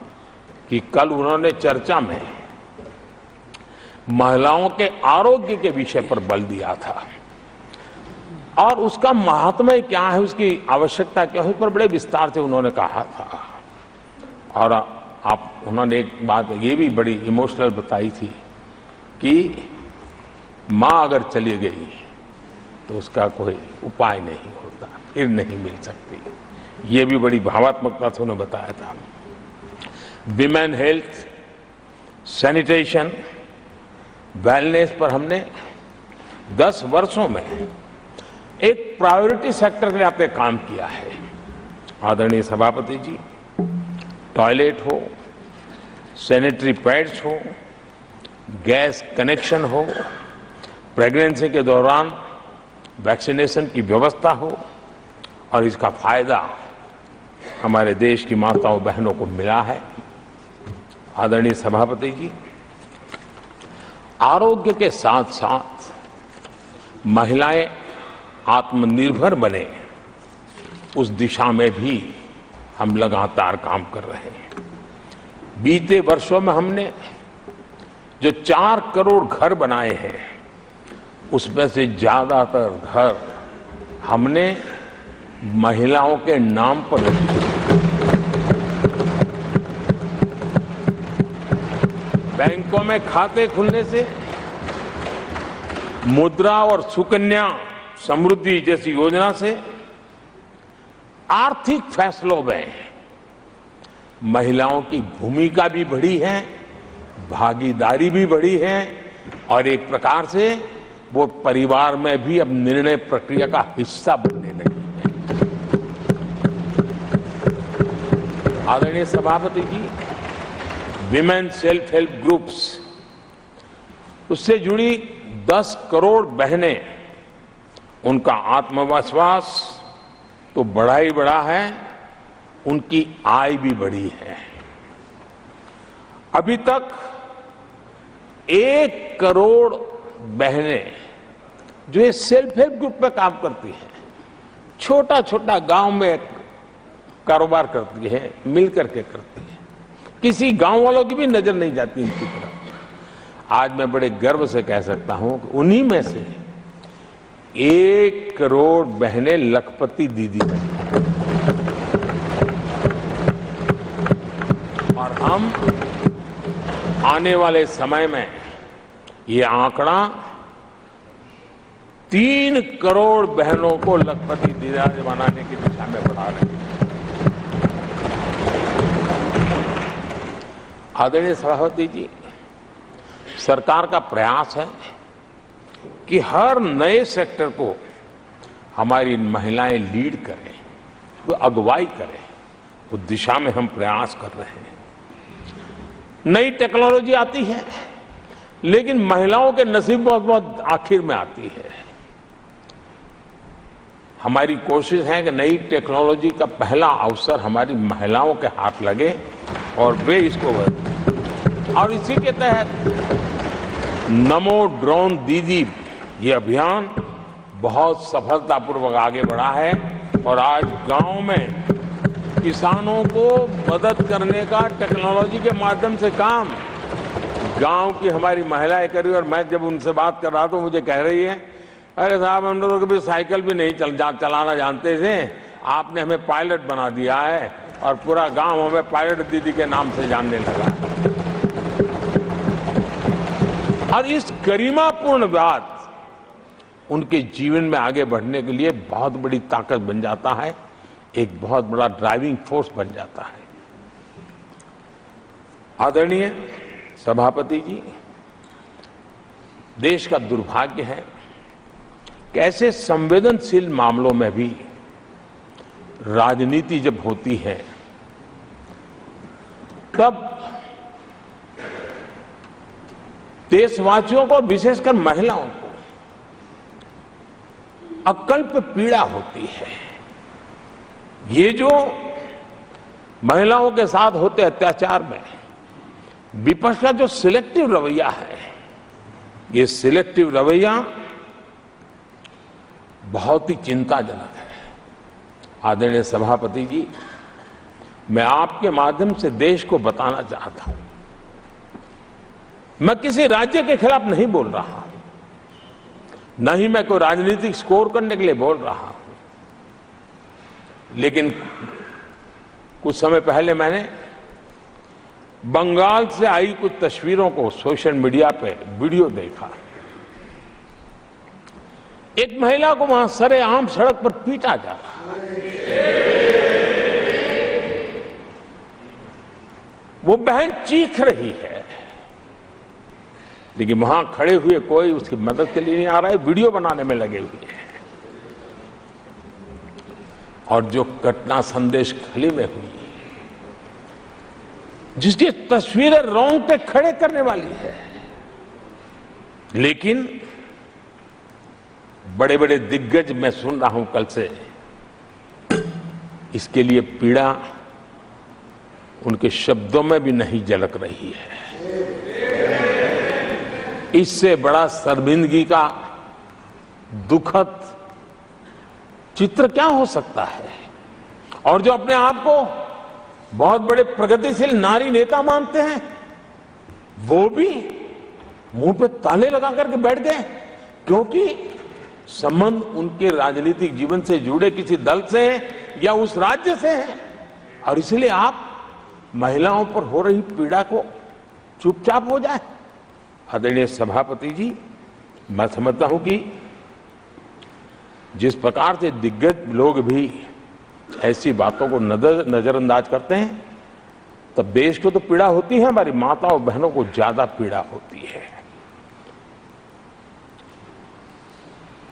कि कल उन्होंने चर्चा में महिलाओं के आरोग्य के विषय पर बल दिया था और उसका महात्म्य क्या है, उसकी आवश्यकता क्या है, उस पर बड़े विस्तार से उन्होंने कहा था। और उन्होंने एक बात ये भी बड़ी इमोशनल बताई थी कि माँ अगर चली गई तो उसका कोई उपाय नहीं होता, फिर नहीं मिल सकती। ये भी बड़ी भावात्मकता से उन्होंने बताया था। विमेन हेल्थ, सैनिटेशन, वेलनेस पर हमने 10 वर्षों में एक प्रायोरिटी सेक्टर के लिए आपने काम किया है। आदरणीय सभापति जी, टॉयलेट हो, सैनिटरी पैड्स हो, गैस कनेक्शन हो, प्रेगनेंसी के दौरान वैक्सीनेशन की व्यवस्था हो और इसका फायदा हमारे देश की माताओं बहनों को मिला है। आदरणीय सभापति जी, आरोग्य के साथ साथ महिलाएं आत्मनिर्भर बने, उस दिशा में भी हम लगातार काम कर रहे हैं। बीते वर्षों में हमने जो 4 करोड़ घर बनाए हैं, उसमें से ज्यादातर घर हमने महिलाओं के नाम पर बैंकों में खाते खुलने से, मुद्रा और सुकन्या समृद्धि जैसी योजना से आर्थिक फैसलों में महिलाओं की भूमिका भी बढ़ी है, भागीदारी भी बढ़ी है और एक प्रकार से वो परिवार में भी अब निर्णय प्रक्रिया का हिस्सा बनने लगी है। आदरणीय सभापति जी, विमेन सेल्फ हेल्प ग्रुप्स, उससे जुड़ी 10 करोड़ बहनें, उनका आत्मविश्वास तो बढ़ा ही बढ़ा है, उनकी आय भी बढ़ी है। अभी तक 1 करोड़ बहनें जो ये सेल्फ हेल्प ग्रुप में काम करती हैं, छोटा छोटा गांव में कारोबार करती है, मिल करके करती है, किसी गांव वालों की भी नजर नहीं जाती इनकी तरफ। आज मैं बड़े गर्व से कह सकता हूं कि उन्हीं में से 1 करोड़ बहनें लखपति दीदी बनी। और हम आने वाले समय में ये आंकड़ा 3 करोड़ बहनों को लखपति दीदी बनाने की दिशा में बढ़ा रहे हैं। आदरणीय सभापति जी, सरकार का प्रयास है कि हर नए सेक्टर को हमारी महिलाएं लीड करें, वो अगुवाई करें। उस दिशा में हम प्रयास कर रहे हैं। नई टेक्नोलॉजी आती है, लेकिन महिलाओं के नसीब बहुत बहुत आखिर में आती है। हमारी कोशिश है कि नई टेक्नोलॉजी का पहला अवसर हमारी महिलाओं के हाथ लगे और वे इसको और इसी के तहत नमो ड्रोन दीदी ये अभियान बहुत सफलतापूर्वक आगे बढ़ा है और आज गांव में किसानों को मदद करने का टेक्नोलॉजी के माध्यम से काम गांव की हमारी महिलाएं कर रही है। और मैं जब उनसे बात कर रहा था, मुझे कह रही है, अरे साहब हम लोग कभी साइकिल भी नहीं चलाना जानते थे, आपने हमें पायलट बना दिया है और पूरा गांव हमें पायलट दीदी के नाम से जानने लगा। और इस गरिमापूर्ण बात उनके जीवन में आगे बढ़ने के लिए बहुत बड़ी ताकत बन जाता है, एक बहुत बड़ा ड्राइविंग फोर्स बन जाता है। आदरणीय सभापति जी, देश का दुर्भाग्य है कि ऐसे संवेदनशील मामलों में भी राजनीति जब होती है तब देशवासियों को, विशेषकर महिलाओं को अकल्प पीड़ा होती है। ये जो महिलाओं के साथ होते अत्याचार में विपक्ष का जो सिलेक्टिव रवैया है, ये सिलेक्टिव रवैया बहुत ही चिंताजनक है। आदरणीय सभापति जी, मैं आपके माध्यम से देश को बताना चाहता हूं, मैं किसी राज्य के खिलाफ नहीं बोल रहा हूं, न ही मैं कोई राजनीतिक स्कोर करने के लिए बोल रहा हूं, लेकिन कुछ समय पहले मैंने बंगाल से आई कुछ तस्वीरों को सोशल मीडिया पे वीडियो देखा। एक महिला को वहां सरेआम सड़क पर पीटा जा रहा है। वो बहन चीख रही है, लेकिन वहां खड़े हुए कोई उसकी मदद के लिए नहीं आ रहा है, वीडियो बनाने में लगे हुए हैं। और जो घटना संदेश खली में हुई, जिसकी तस्वीरें रोंगटे खड़े करने वाली है, लेकिन बड़े बड़े दिग्गज मैं सुन रहा हूं कल से, इसके लिए पीड़ा उनके शब्दों में भी नहीं झलक रही है। इससे बड़ा शर्मिंदगी का दुखद चित्र क्या हो सकता है। और जो अपने आप को बहुत बड़े प्रगतिशील नारी नेता मानते हैं, वो भी मुंह पे ताले लगा करके बैठ गए, क्योंकि संबंध उनके राजनीतिक जीवन से जुड़े किसी दल से है या उस राज्य से है। और इसलिए आप महिलाओं पर हो रही पीड़ा को चुपचाप हो जाए। आदरणीय सभापति जी, मैं समझता हूं कि जिस प्रकार से दिग्गज लोग भी ऐसी बातों को नजरअंदाज करते हैं, तब देश को तो पीड़ा होती है, हमारी माताओं बहनों को ज्यादा पीड़ा होती है।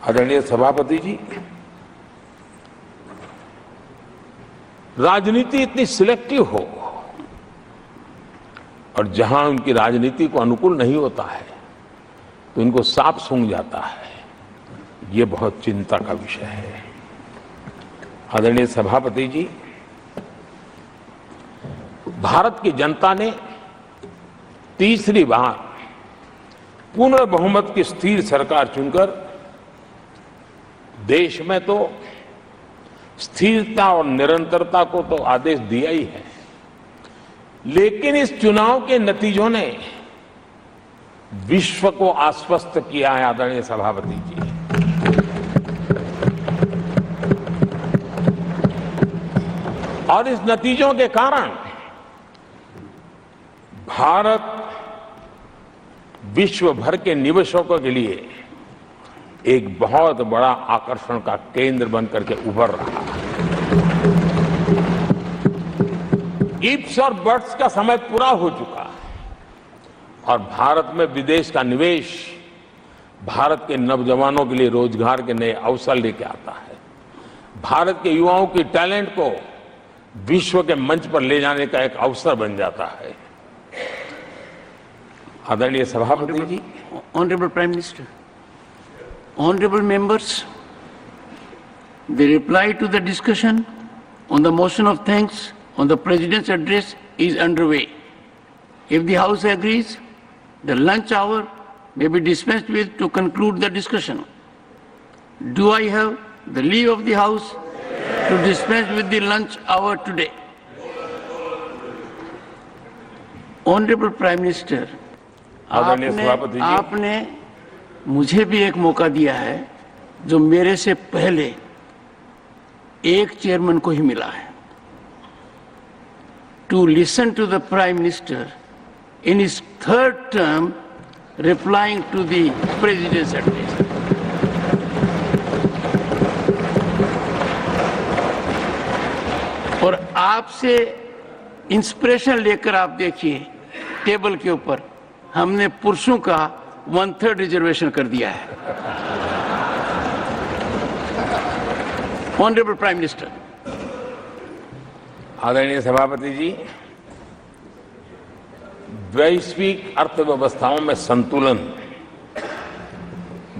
आदरणीय सभापति जी, राजनीति इतनी सिलेक्टिव हो और जहां उनकी राजनीति को अनुकूल नहीं होता है तो इनको साफ सूंघ जाता है, ये बहुत चिंता का विषय है। आदरणीय सभापति जी, भारत की जनता ने तीसरी बार पूर्ण बहुमत की स्थिर सरकार चुनकर देश में तो स्थिरता और निरंतरता को तो आदेश दिया ही है, लेकिन इस चुनाव के नतीजों ने विश्व को आश्वस्त किया है। आदरणीय सभापति जी, और इस नतीजों के कारण भारत विश्व भर के निवेशकों के लिए एक बहुत बड़ा आकर्षण का केंद्र बनकर के उभर रहा है। इफ्स और बट्स का समय पूरा हो चुका है और भारत में विदेश का निवेश भारत के नौजवानों के लिए रोजगार के नए अवसर लेके आता है, भारत के युवाओं की टैलेंट को विश्व के मंच पर ले जाने का एक अवसर बन जाता है। आदरणीय सभापति ji, honourable prime minister, honorable members, the reply to the discussion on the motion of thanks on the President's address is underway. If the House agrees, the lunch hour may be dispensed with to conclude the discussion. Do I have the leave of the House to dispense with the lunch hour today? Honorable Prime Minister, आदरणीय सभापति जी, आपने मुझे भी एक मौका दिया है जो मेरे से पहले एक चेयरमैन को ही मिला है, to listen to the prime minister in his third term replying to the president's address. और आपसे इंस्पिरेशन लेकर आप देखिए, टेबल के ऊपर हमने पुरुषों का 1/3 रिजर्वेशन कर दिया है। ऑनरेबल प्राइम मिनिस्टर, आदरणीय सभापति जी, वैश्विक अर्थव्यवस्थाओं में संतुलन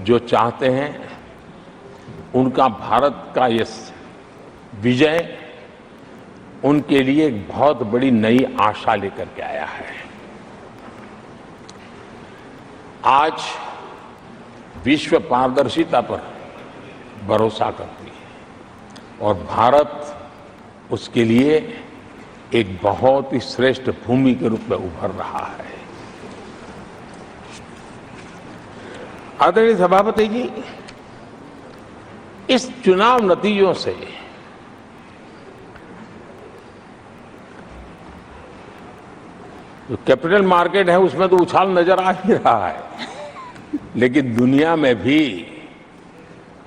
जो चाहते हैं उनका भारत का ये विजय उनके लिए एक बहुत बड़ी नई आशा लेकर के आया है। आज विश्व पारदर्शिता पर भरोसा करती है और भारत उसके लिए एक बहुत ही श्रेष्ठ भूमि के रूप में उभर रहा है। आदरणीय सभापति जी, इस चुनाव नतीजों से जो कैपिटल मार्केट है उसमें तो उछाल नजर आ ही रहा है, लेकिन दुनिया में भी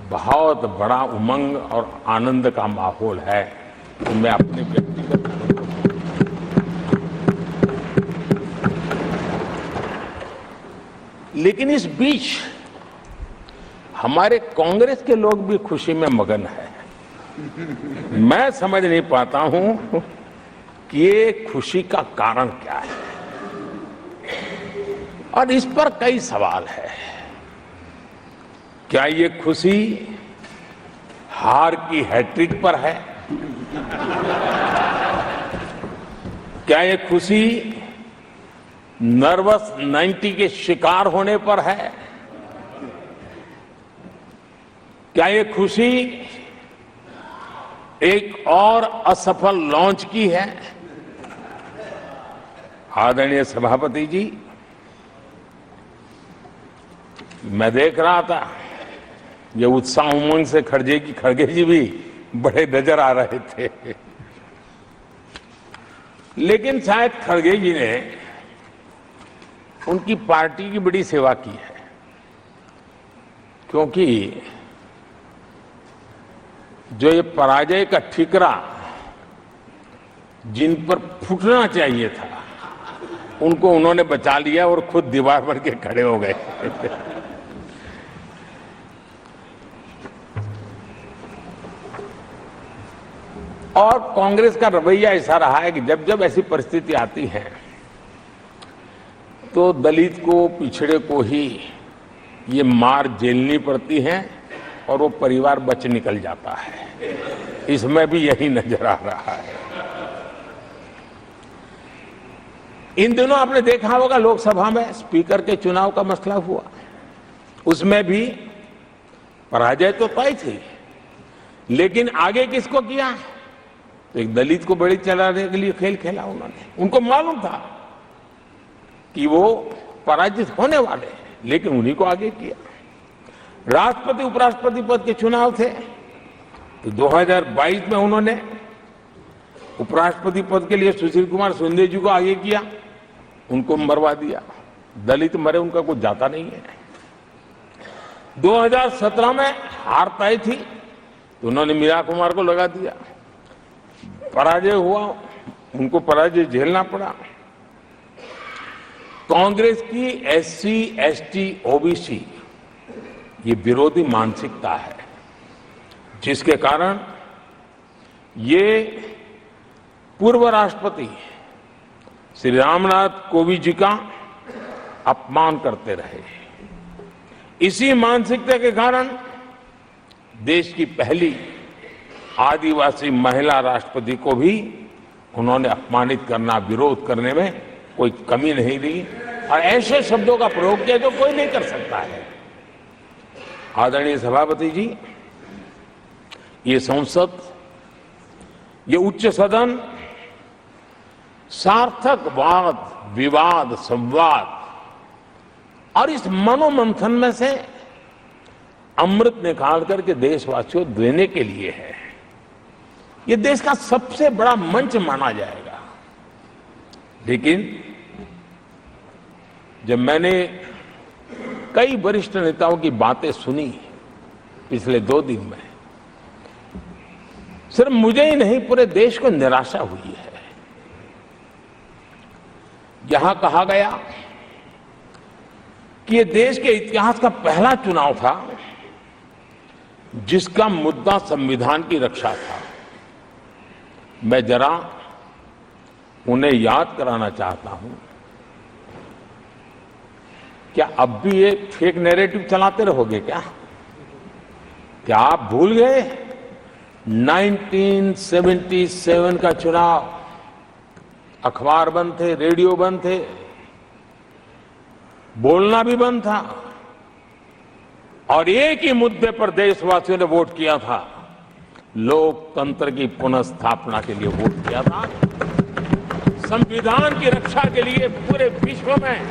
बहुत बड़ा उमंग और आनंद का माहौल है। तो मैं अपने व्यक्तिगत लेकिन इस बीच हमारे कांग्रेस के लोग भी खुशी में मगन है। मैं समझ नहीं पाता हूं कि ये खुशी का कारण क्या है, और इस पर कई सवाल है। क्या ये खुशी हार की हैट्रिक पर है? क्या ये खुशी नर्वस 90 के शिकार होने पर है? क्या ये खुशी एक और असफल लॉन्च की है? आदरणीय सभापति जी, मैं देख रहा था ये उत्साह उमंग से खड़गे जी भी बड़े नजर आ रहे थे, लेकिन शायद खड़गे जी ने उनकी पार्टी की बड़ी सेवा की है, क्योंकि जो ये पराजय का ठिकरा जिन पर फूटना चाहिए था उनको उन्होंने बचा लिया और खुद दीवार बन के खड़े हो गए। और कांग्रेस का रवैया ऐसा रहा है कि जब जब ऐसी परिस्थिति आती है तो दलित को, पिछड़े को ही ये मार झेलनी पड़ती है और वो परिवार बच निकल जाता है। इसमें भी यही नजर आ रहा है। इन दिनों आपने देखा होगा लोकसभा में स्पीकर के चुनाव का मसला हुआ, उसमें भी पराजय तो तय थी, लेकिन आगे किसको किया? तो एक दलित को बड़ी चलाने के लिए खेल खेला उन्होंने। उनको मालूम था कि वो पराजित होने वाले हैं, लेकिन उन्हीं को आगे किया। राष्ट्रपति उपराष्ट्रपति पद के चुनाव थे तो 2022 में उन्होंने उपराष्ट्रपति पद के लिए सुशील कुमार शिंदे जी को आगे किया, उनको मरवा दिया। दलित मरे, उनका कुछ जाता नहीं है। 2017 में हार तय थी तो उन्होंने मीरा कुमार को लगा दिया। पराजय हुआ, उनको पराजय झेलना पड़ा। कांग्रेस की एससी, एसटी, ओबीसी ये विरोधी मानसिकता है, जिसके कारण ये पूर्व राष्ट्रपति श्री रामनाथ कोविंद जी का अपमान करते रहे। इसी मानसिकता के कारण देश की पहली आदिवासी महिला राष्ट्रपति को भी उन्होंने अपमानित करना, विरोध करने में कोई कमी नहीं दी और ऐसे शब्दों का प्रयोग किया जो कोई नहीं कर सकता है। आदरणीय सभापति जी, ये संसद, ये उच्च सदन सार्थक वाद विवाद संवाद और इस मनोमंथन में से अमृत निकाल करके देशवासियों देने के लिए है। ये देश का सबसे बड़ा मंच माना जाएगा। लेकिन जब मैंने कई वरिष्ठ नेताओं की बातें सुनी पिछले 2 दिन में, सिर्फ मुझे ही नहीं पूरे देश को निराशा हुई है। यहां कहा गया कि ये देश के इतिहास का पहला चुनाव था जिसका मुद्दा संविधान की रक्षा था। मैं जरा उन्हें याद कराना चाहता हूं, क्या अब भी ये फेक नैरेटिव चलाते रहोगे क्या? क्या आप भूल गए 1977 का चुनाव? अखबार बंद थे, रेडियो बंद थे, बोलना भी बंद था और एक ही मुद्दे पर देशवासियों ने वोट किया था। लोकतंत्र की पुनर्स्थापना के लिए वोट किया था। संविधान की रक्षा के लिए पूरे विश्व में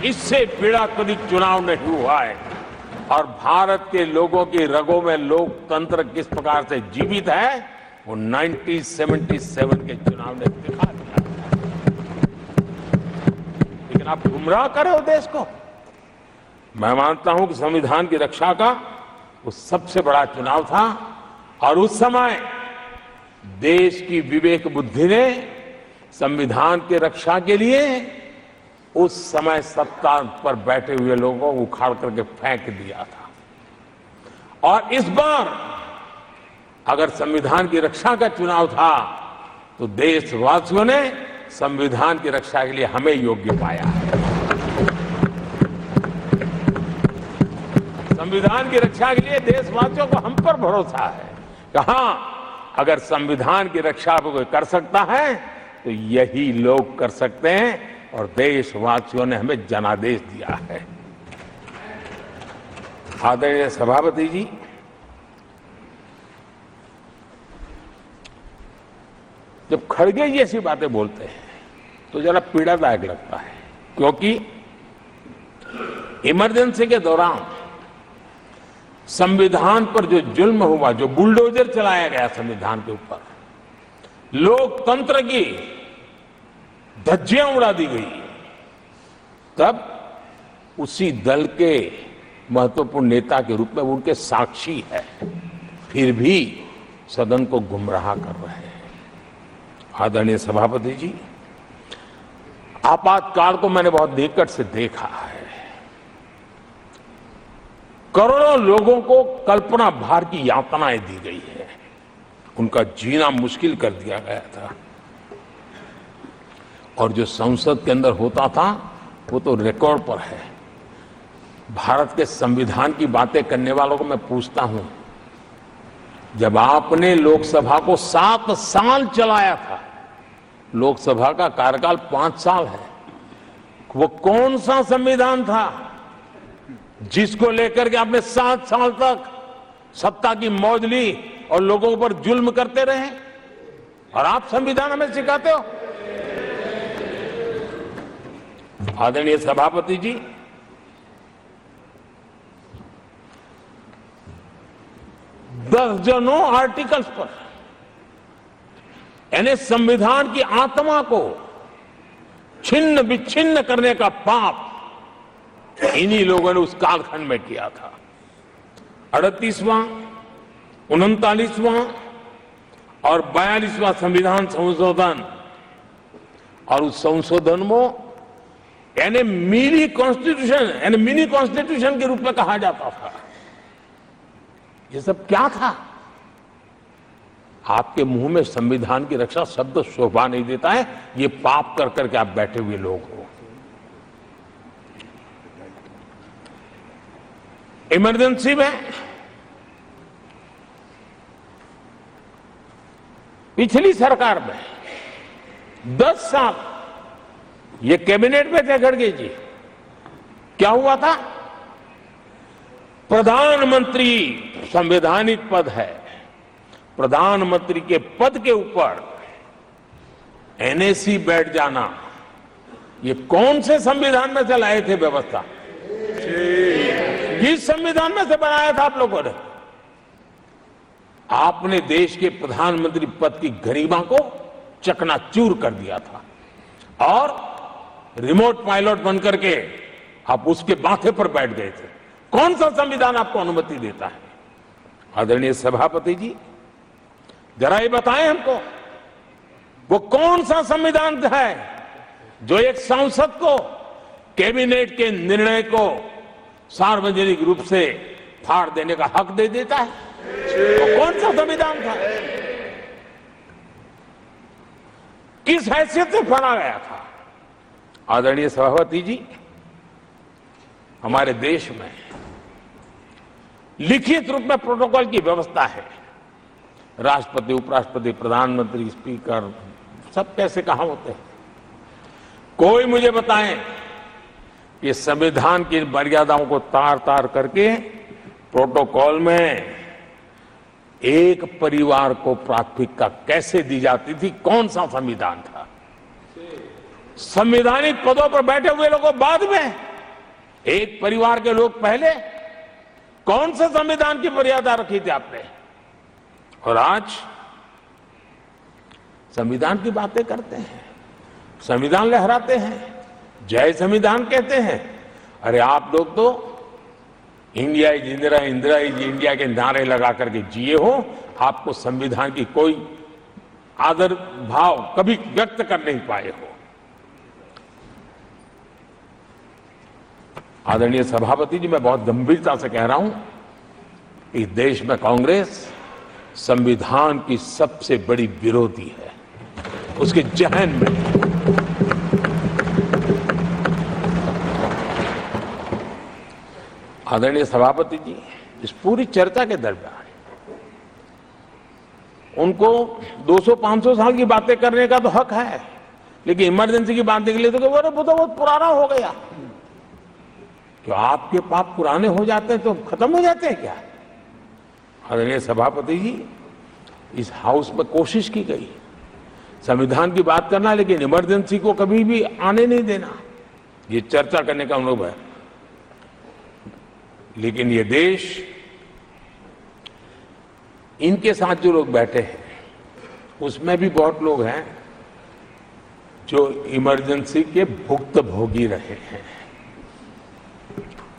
इससे पीड़ाकलित चुनाव नहीं हुआ है और भारत के लोगों की रगों में लोकतंत्र किस प्रकार से जीवित है वो 1977 के चुनाव ने दिखा दिया। लेकिन आप गुमराह कर रहे हो देश को। मैं मानता हूं कि संविधान की रक्षा का वो सबसे बड़ा चुनाव था और उस समय देश की विवेक बुद्धि ने संविधान की रक्षा के लिए उस समय सत्ता पर बैठे हुए लोगों को उखाड़ करके फेंक दिया था। और इस बार अगर संविधान की रक्षा का चुनाव था तो देशवासियों ने संविधान की रक्षा के लिए हमें योग्य पाया है। संविधान की रक्षा के लिए देशवासियों को हम पर भरोसा है। कहां अगर संविधान की रक्षा कोई कर सकता है तो यही लोग कर सकते हैं और देशवासियों ने हमें जनादेश दिया है। आदरणीय सभापति जी, जब खड़गे जी ऐसी बातें बोलते हैं तो जरा पीड़ादायक लगता है, क्योंकि इमरजेंसी के दौरान संविधान पर जो जुल्म हुआ, जो बुलडोजर चलाया गया संविधान के ऊपर, लोकतंत्र की धज्जियां उड़ा दी गई, तब उसी दल के महत्वपूर्ण नेता के रूप में उनके साक्षी है, फिर भी सदन को गुमराह कर रहे हैं। आदरणीय सभापति जी, आपातकाल को मैंने बहुत निकट से देखा है। करोड़ों लोगों को कल्पना भार की यातनाएं दी गई है उनका जीना मुश्किल कर दिया गया था। और जो संसद के अंदर होता था वो तो रिकॉर्ड पर है। भारत के संविधान की बातें करने वालों को मैं पूछता हूं, जब आपने लोकसभा को 7 साल चलाया था, लोकसभा का कार्यकाल 5 साल है, वो कौन सा संविधान था जिसको लेकर के आपने 7 साल तक सत्ता की मौज ली और लोगों पर जुल्म करते रहे? और आप संविधान हमें सिखाते हो? आदरणीय सभापति जी, दर्जनों आर्टिकल्स पर, यानी संविधान की आत्मा को छिन्न विच्छिन्न करने का पाप इन्हीं लोगों ने उस कालखंड में किया था। 38वां, 39वां और 42वां संविधान संशोधन, और उस संशोधन में यानी मिनी कॉन्स्टिट्यूशन के रूप में कहा जाता था। ये सब क्या था? आपके मुंह में संविधान की रक्षा शब्द शोभा नहीं देता है। ये पाप कर करके आप बैठे हुए लोग हो। इमरजेंसी में पिछली सरकार में 10 साल ये कैबिनेट में थे खड़गे जी, क्या हुआ था? प्रधानमंत्री संवैधानिक पद है, प्रधानमंत्री के पद के ऊपर एनएसी बैठ जाना, ये कौन से संविधान में से लाए थे व्यवस्था? किस संविधान में से बनाया था आप लोगों ने? आपने देश के प्रधानमंत्री पद की गरिमा को चकनाचूर कर दिया था और रिमोट पायलट बनकर के आप उसके माथे पर बैठ गए थे। कौन सा संविधान आपको अनुमति देता है? आदरणीय सभापति जी, जरा ये बताएं हमको, वो कौन सा संविधान है जो एक सांसद को कैबिनेट के निर्णय को सार्वजनिक रूप से फाड़ देने का हक दे देता है? वो कौन सा संविधान था? किस हैसियत से फाड़ा गया था? आदरणीय सभापति जी, हमारे देश में लिखित रूप में प्रोटोकॉल की व्यवस्था है। राष्ट्रपति, उपराष्ट्रपति, प्रधानमंत्री, स्पीकर सब कैसे कहां होते हैं? कोई मुझे बताएं कि संविधान की मर्यादाओं को तार तार करके प्रोटोकॉल में एक परिवार को प्राथमिकता कैसे दी जाती थी? कौन सा संविधान था? संवैधानिक पदों पर बैठे हुए लोगों बाद में, एक परिवार के लोग पहले। कौन से संविधान की मर्यादा रखी थी आपने? और आज संविधान की बातें करते हैं, संविधान लहराते हैं, जय संविधान कहते हैं। अरे आप लोग तो India is Indira, Indira is India के नारे लगा करके जिए हो। आपको संविधान की कोई आदर भाव कभी व्यक्त कर नहीं पाए हो। आदरणीय सभापति जी, मैं बहुत गंभीरता से कह रहा हूं कि देश में कांग्रेस संविधान की सबसे बड़ी विरोधी है। उसके जहन में आदरणीय सभापति जी, इस पूरी चर्चा के दरमियान उनको 200-500 साल की बातें करने का तो हक है, लेकिन इमरजेंसी की बातें के लिए तो वो तो बहुत पुराना हो गया। क्या आपके पाप पुराने हो जाते हैं तो खत्म हो जाते हैं क्या? आदरणीय सभापति जी, इस हाउस में कोशिश की गई संविधान की बात करना, लेकिन इमरजेंसी को कभी भी आने नहीं देना, ये चर्चा करने का अनुभव है। लेकिन ये देश, इनके साथ जो लोग बैठे हैं उसमें भी बहुत लोग हैं जो इमरजेंसी के भुक्तभोगी रहे हैं,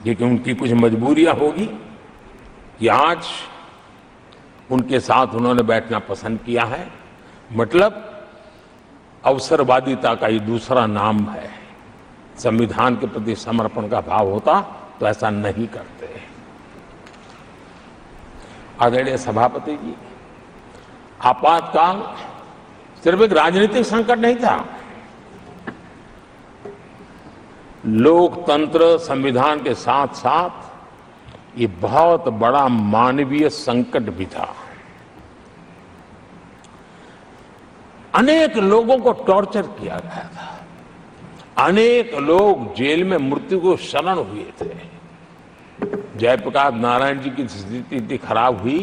लेकिन उनकी कुछ मजबूरियां होगी कि आज उनके साथ उन्होंने बैठना पसंद किया है। मतलब अवसरवादिता का ये दूसरा नाम है। संविधान के प्रति समर्पण का भाव होता तो ऐसा नहीं करते। आदरणीय सभापति जी, आपातकाल सिर्फ एक राजनीतिक संकट नहीं था, लोकतंत्र संविधान के साथ साथ ये बहुत बड़ा मानवीय संकट भी था। अनेक लोगों को टॉर्चर किया गया था, अनेक लोग जेल में मृत्यु को शरण हुए थे। जयप्रकाश नारायण जी की स्थिति इतनी खराब हुई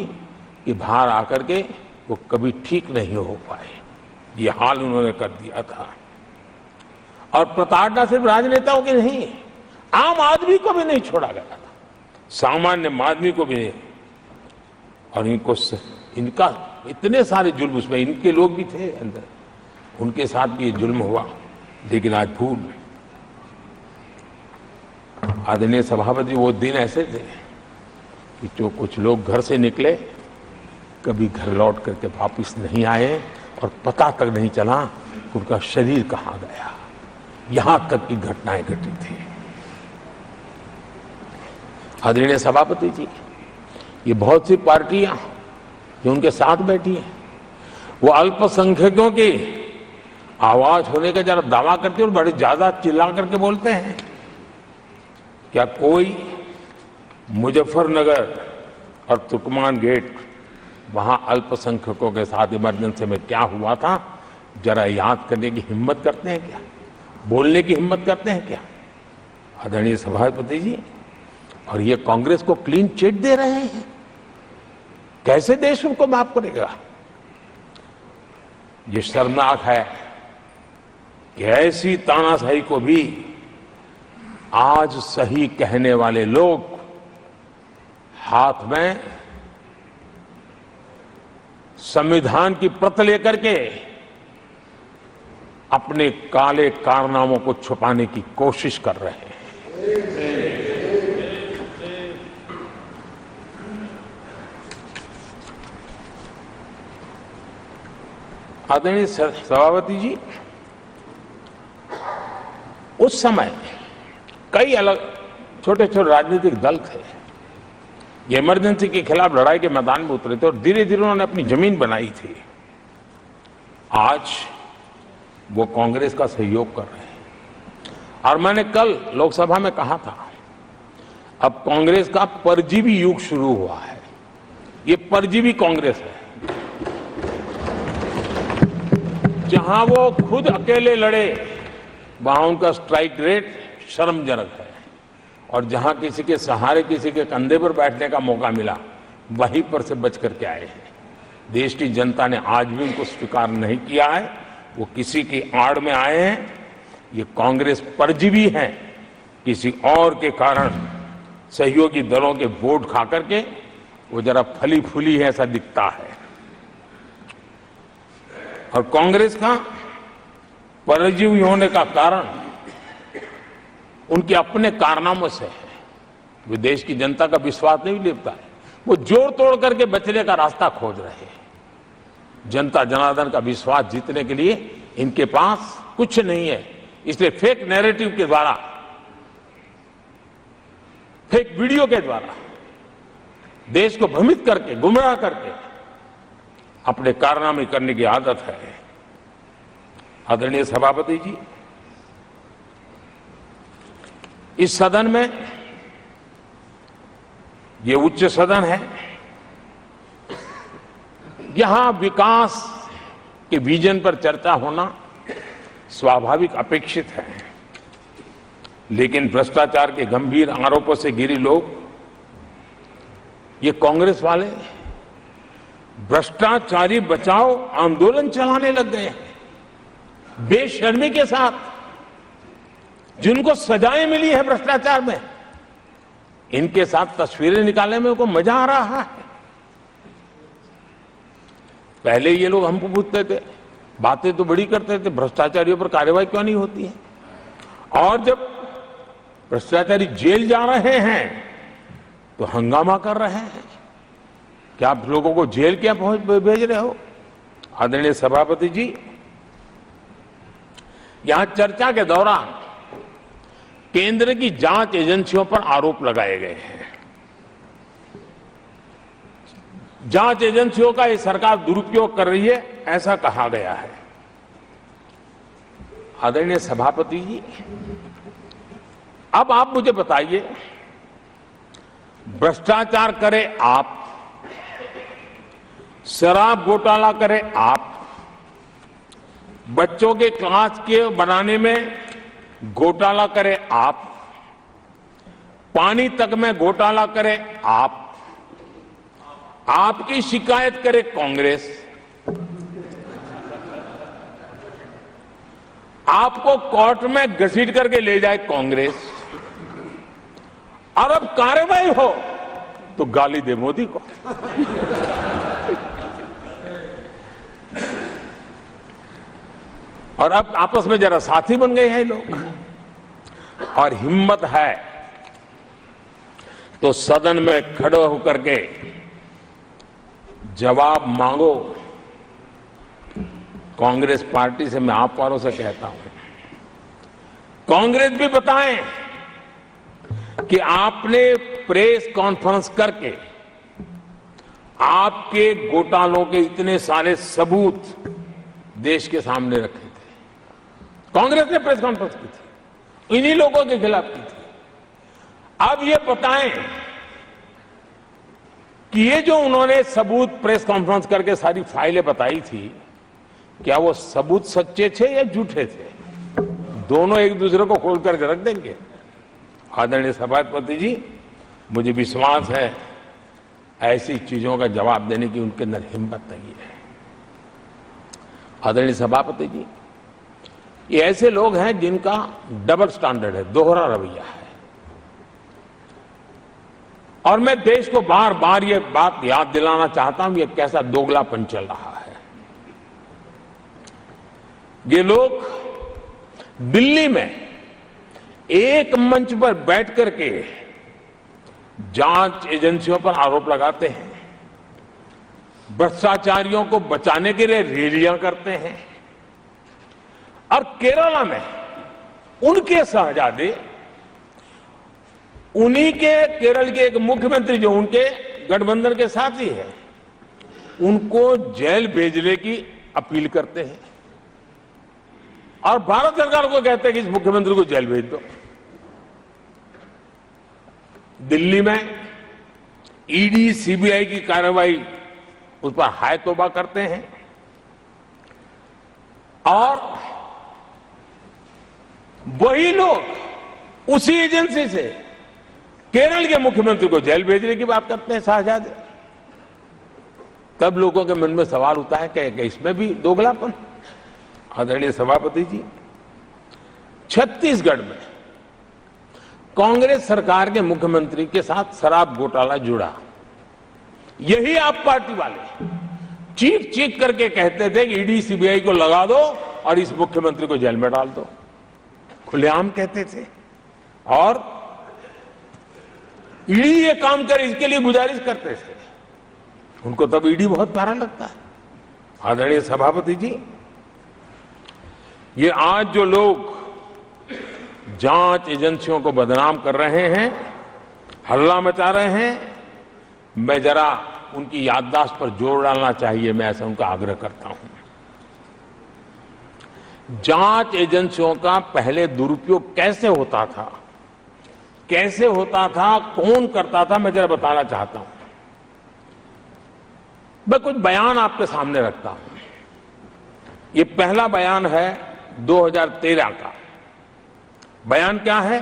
कि बाहर आकर के वो कभी ठीक नहीं हो पाए, ये हाल उन्होंने कर दिया था। और प्रताड़ना सिर्फ राजनेताओं की नहीं, आम आदमी को भी नहीं छोड़ा गया था, सामान्य आदमी को भी नहीं। और इनका इतने सारे जुल्म, उसमें इनके लोग भी थे अंदर, उनके साथ भी ये जुल्म हुआ। लेकिन आज भूल, आदरणीय सभापति, वो दिन ऐसे थे कि जो कुछ लोग घर से निकले कभी घर लौट करके वापिस नहीं आए और पता तक नहीं चला कि उनका शरीर कहाँ गया। यहां तक की घटनाएं घटी थी। आदरणीय सभापति जी, ये बहुत सी पार्टियां जो उनके साथ बैठी हैं, वो अल्पसंख्यकों की आवाज होने का जरा दावा करते हैं और बड़े ज्यादा चिल्ला करके बोलते हैं। क्या कोई मुजफ्फरनगर और तुर्कमान गेट, वहां अल्पसंख्यकों के साथ इमरजेंसी में क्या हुआ था, जरा याद करने की हिम्मत करते हैं क्या? बोलने की हिम्मत करते हैं क्या? आदरणीय सभापति जी, और ये कांग्रेस को क्लीन चिट दे रहे हैं। कैसे देश उनको माफ करेगा? ये शर्मनाक है कि ऐसी तानाशाही को भी आज सही कहने वाले लोग हाथ में संविधान की प्रत लेकर के अपने काले कारनामों को छुपाने की कोशिश कर रहे हैं। आदरणीय सभापति जी, उस समय कई अलग छोटे छोटे राजनीतिक दल थे, ये इमरजेंसी के खिलाफ लड़ाई के मैदान में उतरे थे और धीरे धीरे उन्होंने अपनी जमीन बनाई थी। आज वो कांग्रेस का सहयोग कर रहे हैं। और मैंने कल लोकसभा में कहा था, अब कांग्रेस का परजीवी युग शुरू हुआ है। ये परजीवी कांग्रेस है, जहां वो खुद अकेले लड़े वहां उनका स्ट्राइक रेट शर्मजनक है, और जहां किसी के सहारे, किसी के कंधे पर बैठने का मौका मिला, वहीं पर से बच करके आए हैं। देश की जनता ने आज भी उनको स्वीकार नहीं किया है, वो किसी की आड़ में आए हैं। ये कांग्रेस परजीवी है, किसी और के कारण सहयोगी दलों के वोट खा करके वो जरा फली फूली है ऐसा दिखता है। और कांग्रेस का परजीवी होने का कारण उनके अपने कारनामों से है। वो देश की जनता का विश्वास नहीं लेता है, वो जोड़ तोड़ करके बचने का रास्ता खोज रहे हैं। जनता जनार्दन का विश्वास जीतने के लिए इनके पास कुछ नहीं है, इसलिए फेक नैरेटिव के द्वारा, फेक वीडियो के द्वारा देश को भ्रमित करके, गुमराह करके अपने कारनामे करने की आदत है। आदरणीय सभापति जी, इस सदन में, ये उच्च सदन है, यहां विकास के विजन पर चर्चा होना स्वाभाविक अपेक्षित है। लेकिन भ्रष्टाचार के गंभीर आरोपों से घिरे लोग, ये कांग्रेस वाले भ्रष्टाचारी बचाओ आंदोलन चलाने लग गए हैं बेशर्मी के साथ। जिनको सजाएं मिली है भ्रष्टाचार में, इनके साथ तस्वीरें निकालने में उनको मजा आ रहा है। पहले ये लोग हमको पूछते थे, बातें तो बड़ी करते थे, भ्रष्टाचारियों पर कार्रवाई क्यों नहीं होती है? और जब भ्रष्टाचारी जेल जा रहे हैं तो हंगामा कर रहे हैं। क्या आप लोगों को जेल क्या भेज रहे हो? आदरणीय सभापति जी, यहां चर्चा के दौरान केंद्र की जांच एजेंसियों पर आरोप लगाए गए हैं। जांच एजेंसियों का ये सरकार दुरुपयोग कर रही है, ऐसा कहा गया है। आदरणीय सभापति जी, अब आप मुझे बताइए, भ्रष्टाचार करे आप, शराब घोटाला करे आप, बच्चों के क्लास के बनाने में घोटाला करे आप, पानी तक में घोटाला करे आप, आपकी शिकायत करे कांग्रेस, आपको कोर्ट में घसीट करके ले जाए कांग्रेस, और अब कार्रवाई हो तो गाली दे मोदी को। और अब आपस में जरा साथी बन गए हैं लोग, और हिम्मत है तो सदन में खड़े होकर के जवाब मांगो। कांग्रेस पार्टी से मैं आप वालों से कहता हूं, कांग्रेस भी बताएं कि आपने प्रेस कॉन्फ्रेंस करके आपके घोटालों के इतने सारे सबूत देश के सामने रखे थे। कांग्रेस ने प्रेस कॉन्फ्रेंस की थी, इन्हीं लोगों के खिलाफ की थी। अब ये बताएं कि ये जो उन्होंने सबूत प्रेस कॉन्फ्रेंस करके सारी फाइलें बताई थी, क्या वो सबूत सच्चे थे या झूठे थे? दोनों एक दूसरे को खोल करके रख देंगे। आदरणीय सभापति जी, मुझे विश्वास है ऐसी चीजों का जवाब देने की उनके अंदर हिम्मत नहीं है। आदरणीय सभापति जी, ये ऐसे लोग हैं जिनका डबल स्टैंडर्ड है, दोहरा रवैया है। और मैं देश को बार बार ये बात याद दिलाना चाहता हूं, ये कैसा दोगलापन चल रहा है। ये लोग दिल्ली में एक मंच पर बैठ करके जांच एजेंसियों पर आरोप लगाते हैं, भ्रष्टाचारियों को बचाने के लिए रैलियां करते हैं, और केरला में उनके शहजादे, उन्हीं के केरल के एक मुख्यमंत्री जो उनके गठबंधन के साथी हैं, उनको जेल भेजने की अपील करते हैं, और भारत सरकार को कहते हैं कि इस मुख्यमंत्री को जेल भेज दो। दिल्ली में ईडी सीबीआई की कार्रवाई उस पर हाय तौबा करते हैं, और वही लोग उसी एजेंसी से केरल के मुख्यमंत्री को जेल भेजने की बात करते हैं, शहजादे। तब लोगों के मन में सवाल उठता है कि इसमें भी दोगलापन। आदरणीय सभापति जी, छत्तीसगढ़ में कांग्रेस सरकार के मुख्यमंत्री के साथ शराब घोटाला जुड़ा। यही आप पार्टी वाले चीख चीख करके कहते थे कि ईडी सीबीआई को लगा दो और इस मुख्यमंत्री को जेल में डाल दो, खुलेआम कहते थे। और ईडी ये काम करे इसके लिए गुजारिश करते थे। उनको तब ईडी बहुत प्यारा लगता है। आदरणीय सभापति जी, ये आज जो लोग जांच एजेंसियों को बदनाम कर रहे हैं, हल्ला मचा रहे हैं, मैं जरा उनकी याददाश्त पर जोर डालना चाहिए, मैं ऐसा उनका आग्रह करता हूं। जांच एजेंसियों का पहले दुरुपयोग कैसे होता था, कैसे होता था, कौन करता था, मैं जरा बताना चाहता हूं। मैं कुछ बयान आपके सामने रखता हूं। ये पहला बयान है 2013 का। बयान क्या है?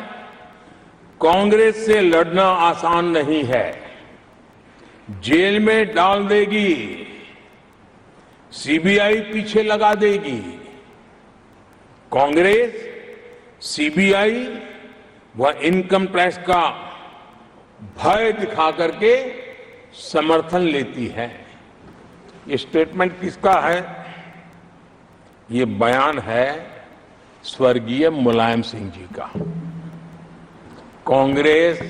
कांग्रेस से लड़ना आसान नहीं है, जेल में डाल देगी, सीबीआई पीछे लगा देगी। कांग्रेस सीबीआई व इनकम टैक्स का भय दिखा करके समर्थन लेती है। ये स्टेटमेंट किसका है? ये बयान है स्वर्गीय मुलायम सिंह जी का। कांग्रेस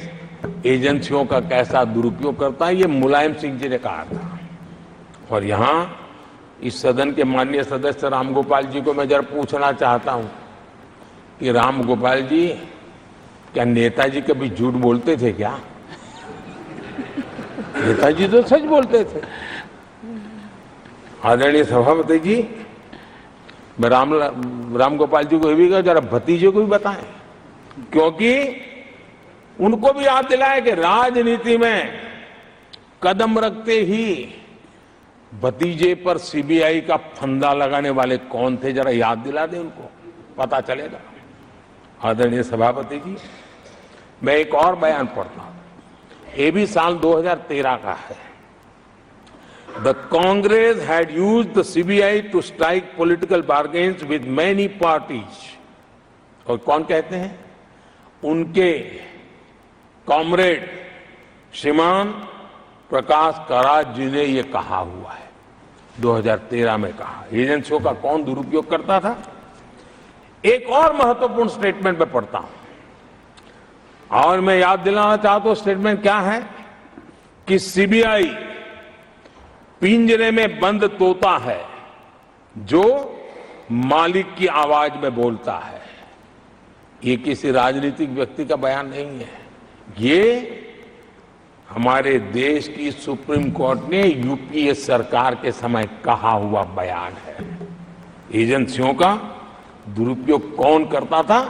एजेंसियों का कैसा दुरुपयोग करता है, ये मुलायम सिंह जी ने कहा था। और यहां इस सदन के माननीय सदस्य रामगोपाल जी को मैं जरा पूछना चाहता हूं कि रामगोपाल जी, क्या नेताजी कभी झूठ बोलते थे क्या? नेताजी तो सच बोलते थे। आदरणीय सभापति जी, मैं राम गोपाल जी को ये भी कहा जरा भतीजे को भी बताएं, क्योंकि उनको भी याद दिलाए कि राजनीति में कदम रखते ही भतीजे पर सीबीआई का फंदा लगाने वाले कौन थे, जरा याद दिला दें उनको, पता चलेगा। आदरणीय सभापति जी, मैं एक और बयान पढ़ता हूं, ये भी साल 2013 का है। The Congress had used the CBI to strike political bargains with many parties. और कौन कहते हैं? उनके कॉमरेड श्रीमान प्रकाश कराज जी ने यह कहा हुआ है, 2013 में कहा। एजेंसियों का कौन दुरुपयोग करता था? एक और महत्वपूर्ण स्टेटमेंट में पढ़ता हूं और मैं याद दिलाना चाहता हूं स्टेटमेंट क्या है कि सीबीआई पिंजरे में बंद तोता है जो मालिक की आवाज में बोलता है। ये किसी राजनीतिक व्यक्ति का बयान नहीं है, ये हमारे देश की सुप्रीम कोर्ट ने यूपीए सरकार के समय कहा हुआ बयान है। एजेंसियों का दुरुपयोग कौन करता था,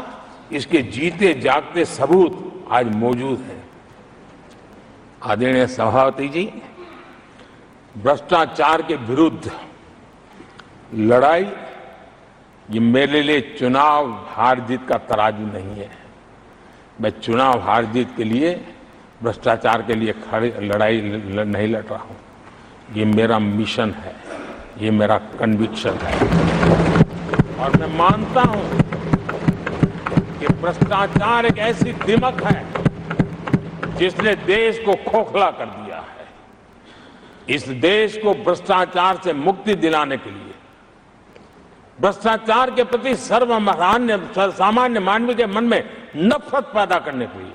इसके जीते जागते सबूत आज मौजूद हैं। आदरणीय सभापति जी, भ्रष्टाचार के विरुद्ध लड़ाई ये मेरे लिए चुनाव हार जीत का तराजू नहीं है। मैं चुनाव हार जीत के लिए, भ्रष्टाचार के लिए लड़ाई नहीं लड़ रहा हूं। ये मेरा मिशन है, ये मेरा कन्विक्शन है और मैं मानता हूं कि भ्रष्टाचार एक ऐसी दिमक है जिसने देश को खोखला कर दिया है। इस देश को भ्रष्टाचार से मुक्ति दिलाने के लिए, भ्रष्टाचार के प्रति सामान्य मानव के मन में नफरत पैदा करने के लिए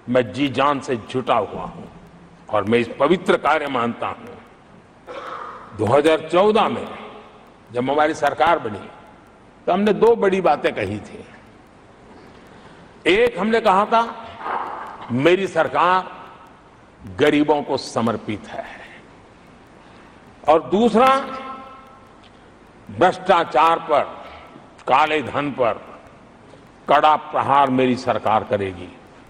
मैं जी जान से जुटा हुआ हूं और मैं इस पवित्र कार्य मानता हूं। 2014 में जब हमारी सरकार बनी तो हमने दो बड़ी बातें कही थी। एक, हमने कहा था मेरी सरकार गरीबों को समर्पित है, और दूसरा, भ्रष्टाचार पर, काले धन पर कड़ा प्रहार मेरी सरकार करेगी।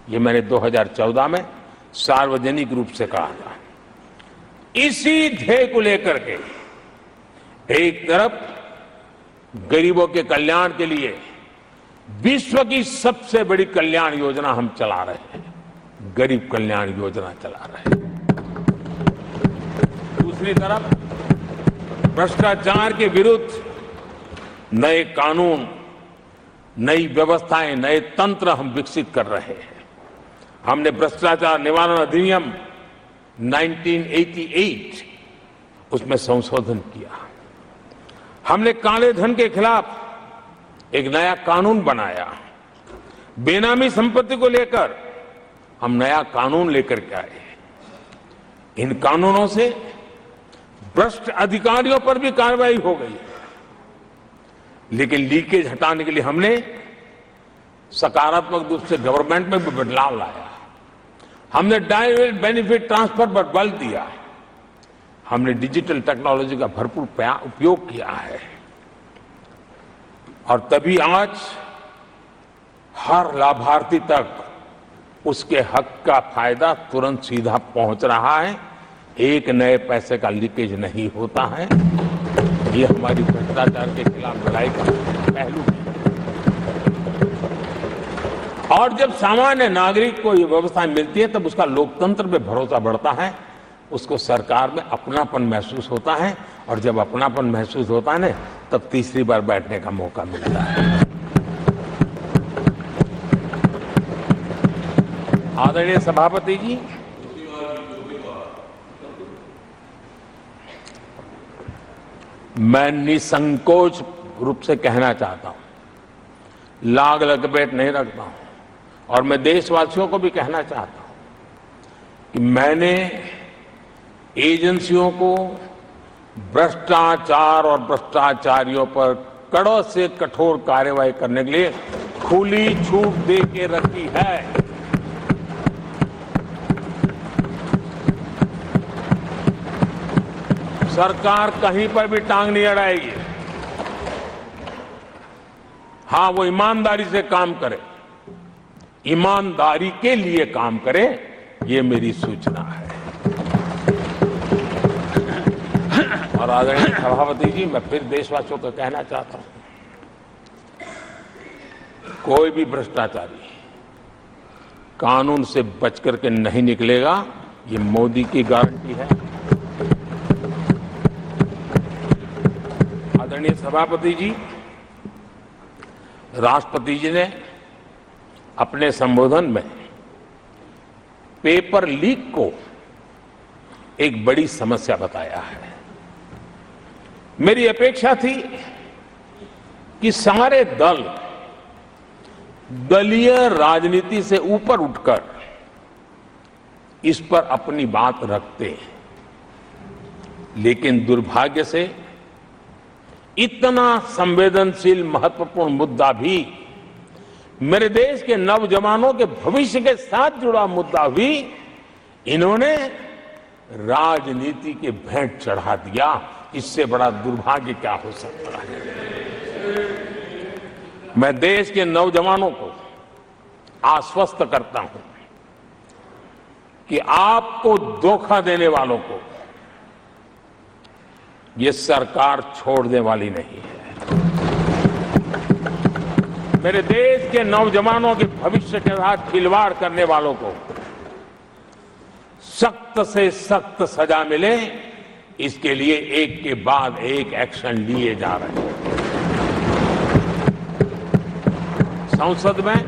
ये मैंने 2014 में सार्वजनिक रूप से कहा था। इसी ध्येय को लेकर के एक तरफ गरीबों के कल्याण के लिए विश्व की सबसे बड़ी कल्याण योजना हम चला रहे हैं, गरीब कल्याण योजना चला रहे हैं। दूसरी तरफ भ्रष्टाचार के विरुद्ध नए कानून, नई व्यवस्थाएं, नए तंत्र हम विकसित कर रहे हैं। हमने भ्रष्टाचार निवारण अधिनियम 1988 उसमें संशोधन किया। हमने काले धन के खिलाफ एक नया कानून बनाया। बेनामी संपत्ति को लेकर हम नया कानून लेकर के आए। इन कानूनों से भ्रष्ट अधिकारियों पर भी कार्रवाई हो गई, लेकिन लीकेज हटाने के लिए हमने सकारात्मक रूप से गवर्नमेंट में भी बदलाव लाया। हमने डायरेक्ट बेनिफिट ट्रांसफर पर बल दिया। हमने डिजिटल टेक्नोलॉजी का भरपूर उपयोग किया है और तभी आज हर लाभार्थी तक उसके हक का फायदा तुरंत सीधा पहुंच रहा है। एक नए पैसे का लीकेज नहीं होता है। ये हमारी भ्रष्टाचार के खिलाफ लड़ाई का पहलू है। और जब सामान्य नागरिक को ये व्यवस्था मिलती है तब उसका लोकतंत्र पे भरोसा बढ़ता है, उसको सरकार में अपनापन महसूस होता है, और जब अपनापन महसूस होता है ना, तब तीसरी बार बैठने का मौका मिलता है। आदरणीय सभापति जी, मैं निसंकोच रूप से कहना चाहता हूं, लाग लपेट नहीं रखता हूं, और मैं देशवासियों को भी कहना चाहता हूं कि मैंने एजेंसियों को भ्रष्टाचार और भ्रष्टाचारियों पर कड़ों से कठोर कार्रवाई करने के लिए खुली छूट दे के रखी है। सरकार कहीं पर भी टांग नहीं अड़ाएगी। हाँ, वो ईमानदारी से काम करे, ईमानदारी के लिए काम करे, ये मेरी सूचना है। और आदरणीय सभापति जी, मैं फिर देशवासियों को कहना चाहता हूं, कोई भी भ्रष्टाचारी कानून से बच करके नहीं निकलेगा, ये मोदी की गारंटी है। आदरणीय सभापति जी, राष्ट्रपति जी ने अपने संबोधन में पेपर लीक को एक बड़ी समस्या बताया है। मेरी अपेक्षा थी कि सारे दल दलीय राजनीति से ऊपर उठकर इस पर अपनी बात रखते हैं, लेकिन दुर्भाग्य से इतना संवेदनशील महत्वपूर्ण मुद्दा भी, मेरे देश के नौजवानों के भविष्य के साथ जुड़ा मुद्दा भी इन्होंने राजनीति के भेंट चढ़ा दिया। इससे बड़ा दुर्भाग्य क्या हो सकता है। मैं देश के नौजवानों को आश्वस्त करता हूं कि आपको धोखा देने वालों को ये सरकार छोड़ने वाली नहीं है। मेरे देश के नौजवानों के भविष्य के साथ खिलवाड़ करने वालों को सख्त से सख्त सजा मिले, इसके लिए एक के बाद एक एक्शन लिए जा रहे हैं। संसद में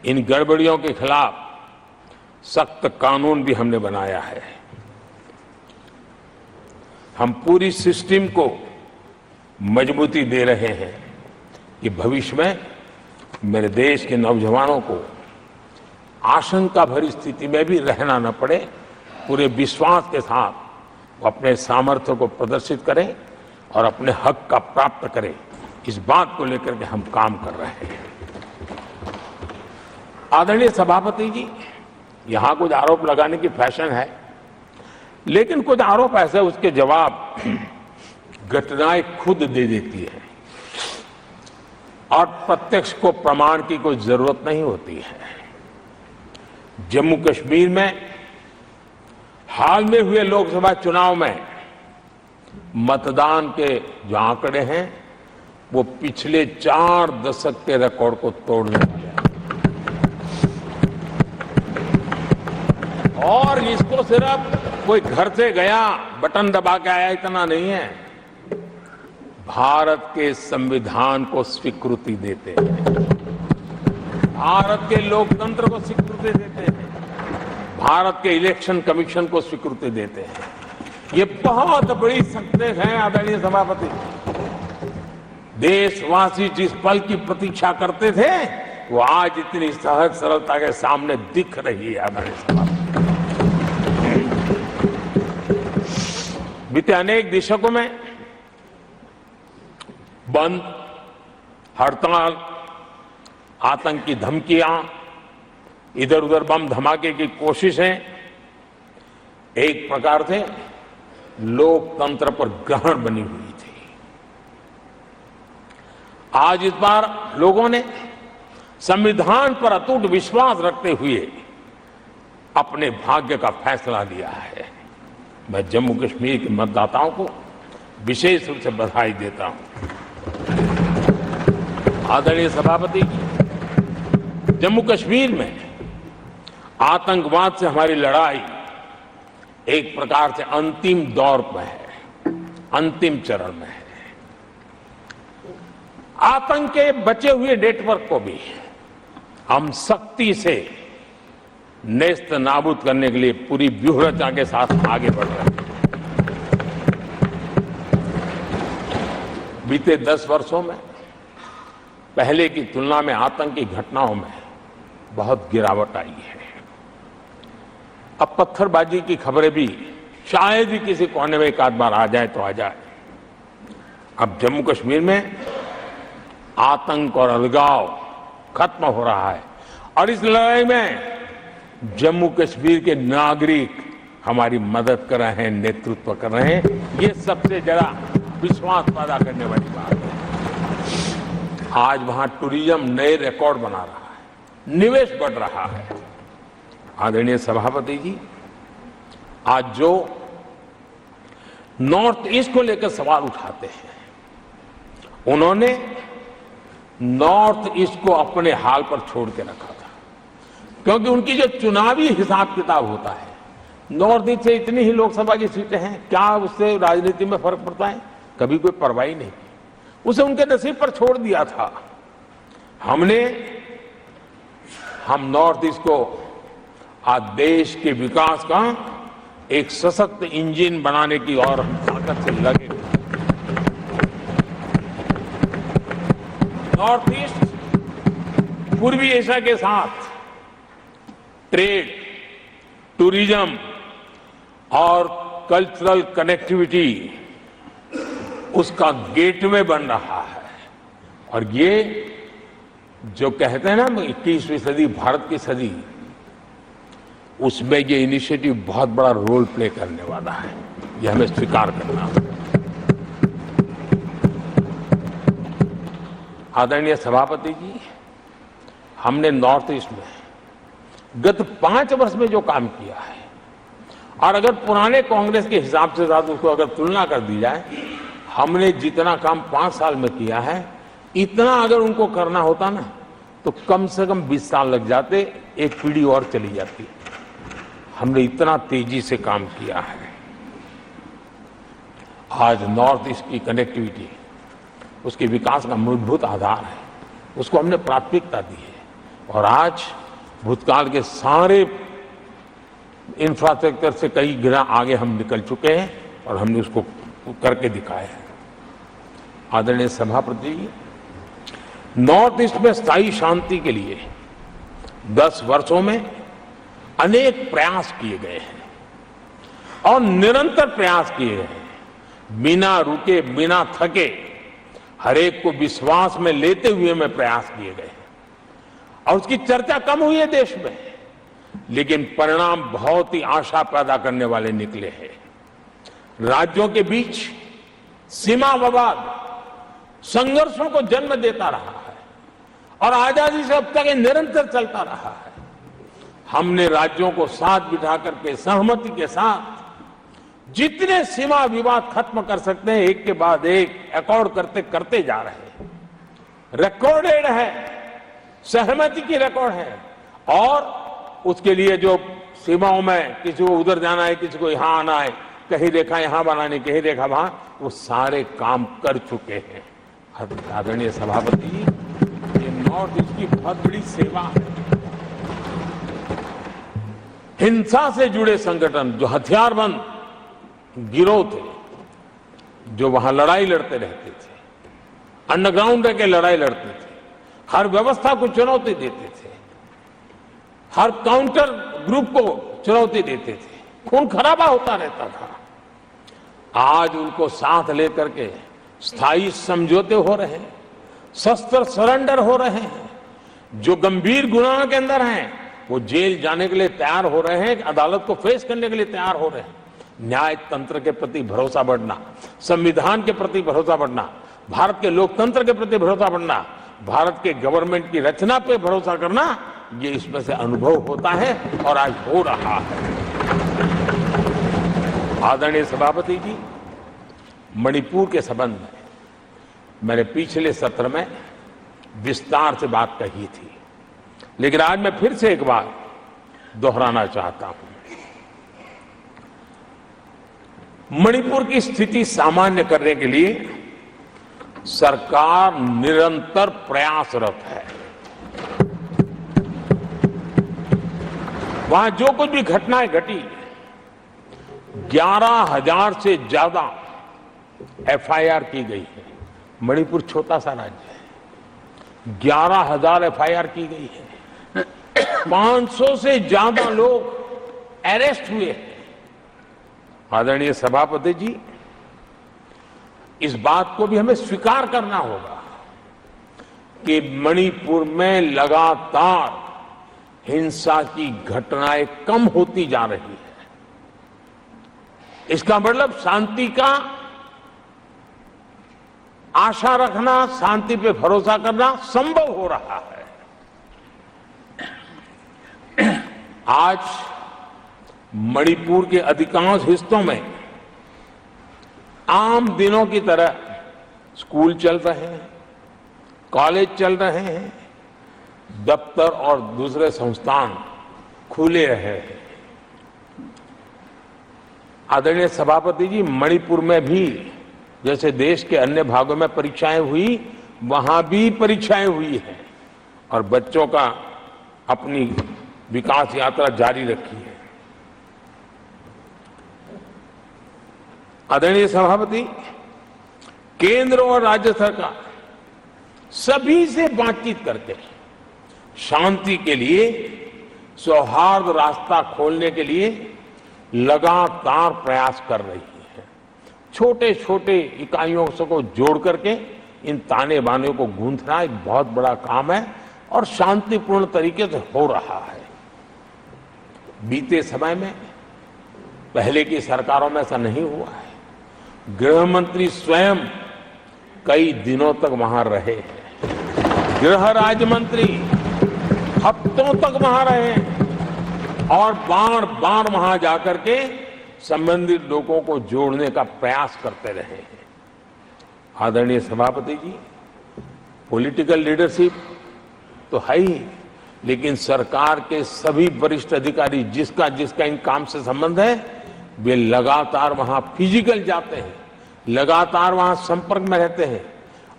इन गड़बड़ियों के खिलाफ सख्त कानून भी हमने बनाया है। हम पूरी सिस्टम को मजबूती दे रहे हैं कि भविष्य में मेरे देश के नौजवानों को आशंका भरी स्थिति में भी रहना न पड़े। पूरे विश्वास के साथ वो अपने सामर्थ्य को प्रदर्शित करें और अपने हक का प्राप्त करें, इस बात को लेकर के हम काम कर रहे हैं। आदरणीय सभापति जी, यहां कुछ आरोप लगाने की फैशन है, लेकिन कुछ आरोप ऐसे उसके जवाब घटनाएं खुद दे देती है और प्रत्यक्ष को प्रमाण की कोई जरूरत नहीं होती है। जम्मू कश्मीर में हाल में हुए लोकसभा चुनाव में मतदान के जो आंकड़े हैं वो पिछले 4 दशक के रिकॉर्ड को तोड़ने वाले हैं। और इसको सिर्फ कोई घर से गया बटन दबा के आया इतना नहीं है, भारत के संविधान को स्वीकृति देते हैं, भारत के लोकतंत्र को स्वीकृति देते हैं, भारत के इलेक्शन कमीशन को स्वीकृति देते हैं। ये बहुत बड़ी सक्सेस है। आदरणीय सभापति, देशवासी जिस पल की प्रतीक्षा करते थे वो आज इतनी सहज सरलता के सामने दिख रही है। आदरणीय सभापति, बीते अनेक दशकों में बंद, हड़ताल, आतंकी धमकियां, इधर उधर बम धमाके की कोशिशें एक प्रकार से लोकतंत्र पर ग्रहण बनी हुई थी। आज इस बार लोगों ने संविधान पर अटूट विश्वास रखते हुए अपने भाग्य का फैसला लिया है। मैं जम्मू कश्मीर के मतदाताओं को विशेष रूप से बधाई देता हूं। आदरणीय सभापति जी, जम्मू कश्मीर में आतंकवाद से हमारी लड़ाई एक प्रकार से अंतिम दौर में है, अंतिम चरण में है। आतंक के बचे हुए नेटवर्क को भी हम सख्ती से नेस्त नाबूद करने के लिए पूरी व्यूहरचना के साथ आगे बढ़ रहे हैं। बीते 10 वर्षों में पहले की तुलना में आतंकी घटनाओं में बहुत गिरावट आई है। अब पत्थरबाजी की खबरें भी शायद ही किसी कोने में एक आध बार आ जाए तो आ जाए। अब जम्मू कश्मीर में आतंक और अलगाव खत्म हो रहा है और इस लड़ाई में जम्मू कश्मीर के नागरिक हमारी मदद कर रहे हैं, नेतृत्व कर रहे हैं। ये सबसे जरा विश्वास पैदा करने वाली बात है। आज वहां टूरिज्म नए रिकॉर्ड बना रहा है, निवेश बढ़ रहा है। आदरणीय सभापति जी, आज जो नॉर्थ ईस्ट को लेकर सवाल उठाते हैं, उन्होंने नॉर्थ ईस्ट को अपने हाल पर छोड़ के रखा था, क्योंकि उनकी जो चुनावी हिसाब किताब होता है, नॉर्थ ईस्ट से इतनी ही लोकसभा की सीटें हैं, क्या उससे राजनीति में फर्क पड़ता है? कभी कोई परवाह नहीं, उसे उनके नसीब पर छोड़ दिया था। हम नॉर्थ ईस्ट को आज देश के विकास का एक सशक्त इंजन बनाने की और हम ताकत से लगे। नॉर्थ ईस्ट पूर्वी एशिया के साथ ट्रेड, टूरिज्म और कल्चरल कनेक्टिविटी उसका गेटवे बन रहा है। और ये जो कहते हैं ना 21वीं सदी भारत की सदी, उसमें ये इनिशिएटिव बहुत बड़ा रोल प्ले करने वाला है, ये हमें स्वीकार करना होगा। आदरणीय सभापति जी, हमने नॉर्थ ईस्ट में गत 5 वर्ष में जो काम किया है, और अगर पुराने कांग्रेस के हिसाब से साथ उसको अगर तुलना कर दी जाए, हमने जितना काम 5 साल में किया है, इतना अगर उनको करना होता ना, तो कम से कम 20 साल लग जाते, एक पीढ़ी और चली जाती। हमने इतना तेजी से काम किया है। आज नॉर्थ ईस्ट की कनेक्टिविटी उसके विकास का मूलभूत आधार है, उसको हमने प्राथमिकता दी है। और आज भूतकाल के सारे इंफ्रास्ट्रक्चर से कई गुना आगे हम निकल चुके हैं और हमने उसको करके दिखाया है। आदरणीय सभापति जी, नॉर्थ ईस्ट में स्थायी शांति के लिए 10 वर्षों में अनेक प्रयास किए गए हैं और निरंतर प्रयास किए गए हैं। बिना रुके, बिना थके, हर एक को विश्वास में लेते हुए में प्रयास किए गए हैं। और उसकी चर्चा कम हुई है देश में, लेकिन परिणाम बहुत ही आशा पैदा करने वाले निकले हैं। राज्यों के बीच सीमा विवाद संघर्षों को जन्म देता रहा है और आजादी से अब तक ये निरंतर चलता रहा है। हमने राज्यों को साथ बिठा करके सहमति के साथ जितने सीमा विवाद खत्म कर सकते हैं, एक के बाद एक अकॉर्ड करते करते जा रहे हैं। रिकॉर्डेड है, सहमति की रिकॉर्ड है। और उसके लिए जो सीमाओं में किसी को उधर जाना है, किसी को यहां आना है, कहीं रेखा यहां बनानी, कहीं रेखा वहां, वो सारे काम कर चुके हैं। आदरणीय सभापति जी, ये नॉर्थ ईस्ट की बहुत बड़ी सेवा है। हिंसा से जुड़े संगठन, जो हथियारबंद गिरोह थे, जो वहां लड़ाई लड़ते रहते थे, अंडरग्राउंड रह के लड़ाई लड़ते थे, हर व्यवस्था को चुनौती देते थे, हर काउंटर ग्रुप को चुनौती देते थे, खून खराबा होता रहता था। आज उनको साथ लेकर के स्थायी समझौते हो रहे हैं, शस्त्र सरेंडर हो रहे हैं। जो गंभीर गुनाह के अंदर हैं, वो जेल जाने के लिए तैयार हो रहे हैं, अदालत को फेस करने के लिए तैयार हो रहे हैं। न्याय तंत्र के प्रति भरोसा बढ़ना, संविधान के प्रति भरोसा बढ़ना, भारत के लोकतंत्र के प्रति भरोसा बढ़ना, भारत के गवर्नमेंट की रचना पे भरोसा करना, ये इसमें से अनुभव होता है और आज हो रहा है। आदरणीय सभापति जी, मणिपुर के संबंध में मैंने पिछले सत्र में विस्तार से बात कही थी, लेकिन आज मैं फिर से एक बार दोहराना चाहता हूं। मणिपुर की स्थिति सामान्य करने के लिए सरकार निरंतर प्रयासरत है। वहां जो कुछ भी घटनाएं घटी, 11,000 से ज्यादा एफआईआर की गई है। मणिपुर छोटा सा राज्य है, 11,000 एफआईआर की गई है, 500 से ज्यादा लोग अरेस्ट हुए हैं। आदरणीय सभापति जी, इस बात को भी हमें स्वीकार करना होगा कि मणिपुर में लगातार हिंसा की घटनाएं कम होती जा रही है। इसका मतलब शांति का आशा रखना, शांति पे भरोसा करना संभव हो रहा है। आज मणिपुर के अधिकांश हिस्सों में आम दिनों की तरह स्कूल चल रहे हैं, कॉलेज चल रहे हैं, दफ्तर और दूसरे संस्थान खुले रहे हैं। आदरणीय सभापति जी, मणिपुर में भी जैसे देश के अन्य भागों में परीक्षाएं हुई, वहां भी परीक्षाएं हुई हैं और बच्चों का अपनी विकास यात्रा जारी रखी है। आदरणीय सभापति, केंद्र और राज्य सरकार सभी से बातचीत करके शांति के लिए, सौहार्द रास्ता खोलने के लिए लगातार प्रयास कर रही है। छोटे छोटे इकाइयों को जोड़ करके इन ताने बाने को गूंथना एक बहुत बड़ा काम है और शांतिपूर्ण तरीके से हो रहा है। बीते समय में पहले की सरकारों में ऐसा नहीं हुआ है। गृह मंत्री स्वयं कई दिनों तक वहां रहे हैं, गृह राज्य मंत्री हफ्तों तक वहां रहे और बार बार वहां जाकर के संबंधित लोगों को जोड़ने का प्रयास करते रहे हैं। आदरणीय सभापति जी, पॉलिटिकल लीडरशिप तो है ही, लेकिन सरकार के सभी वरिष्ठ अधिकारी जिसका जिसका इन काम से संबंध है, वे लगातार वहां फिजिकल जाते हैं, लगातार वहां संपर्क में रहते हैं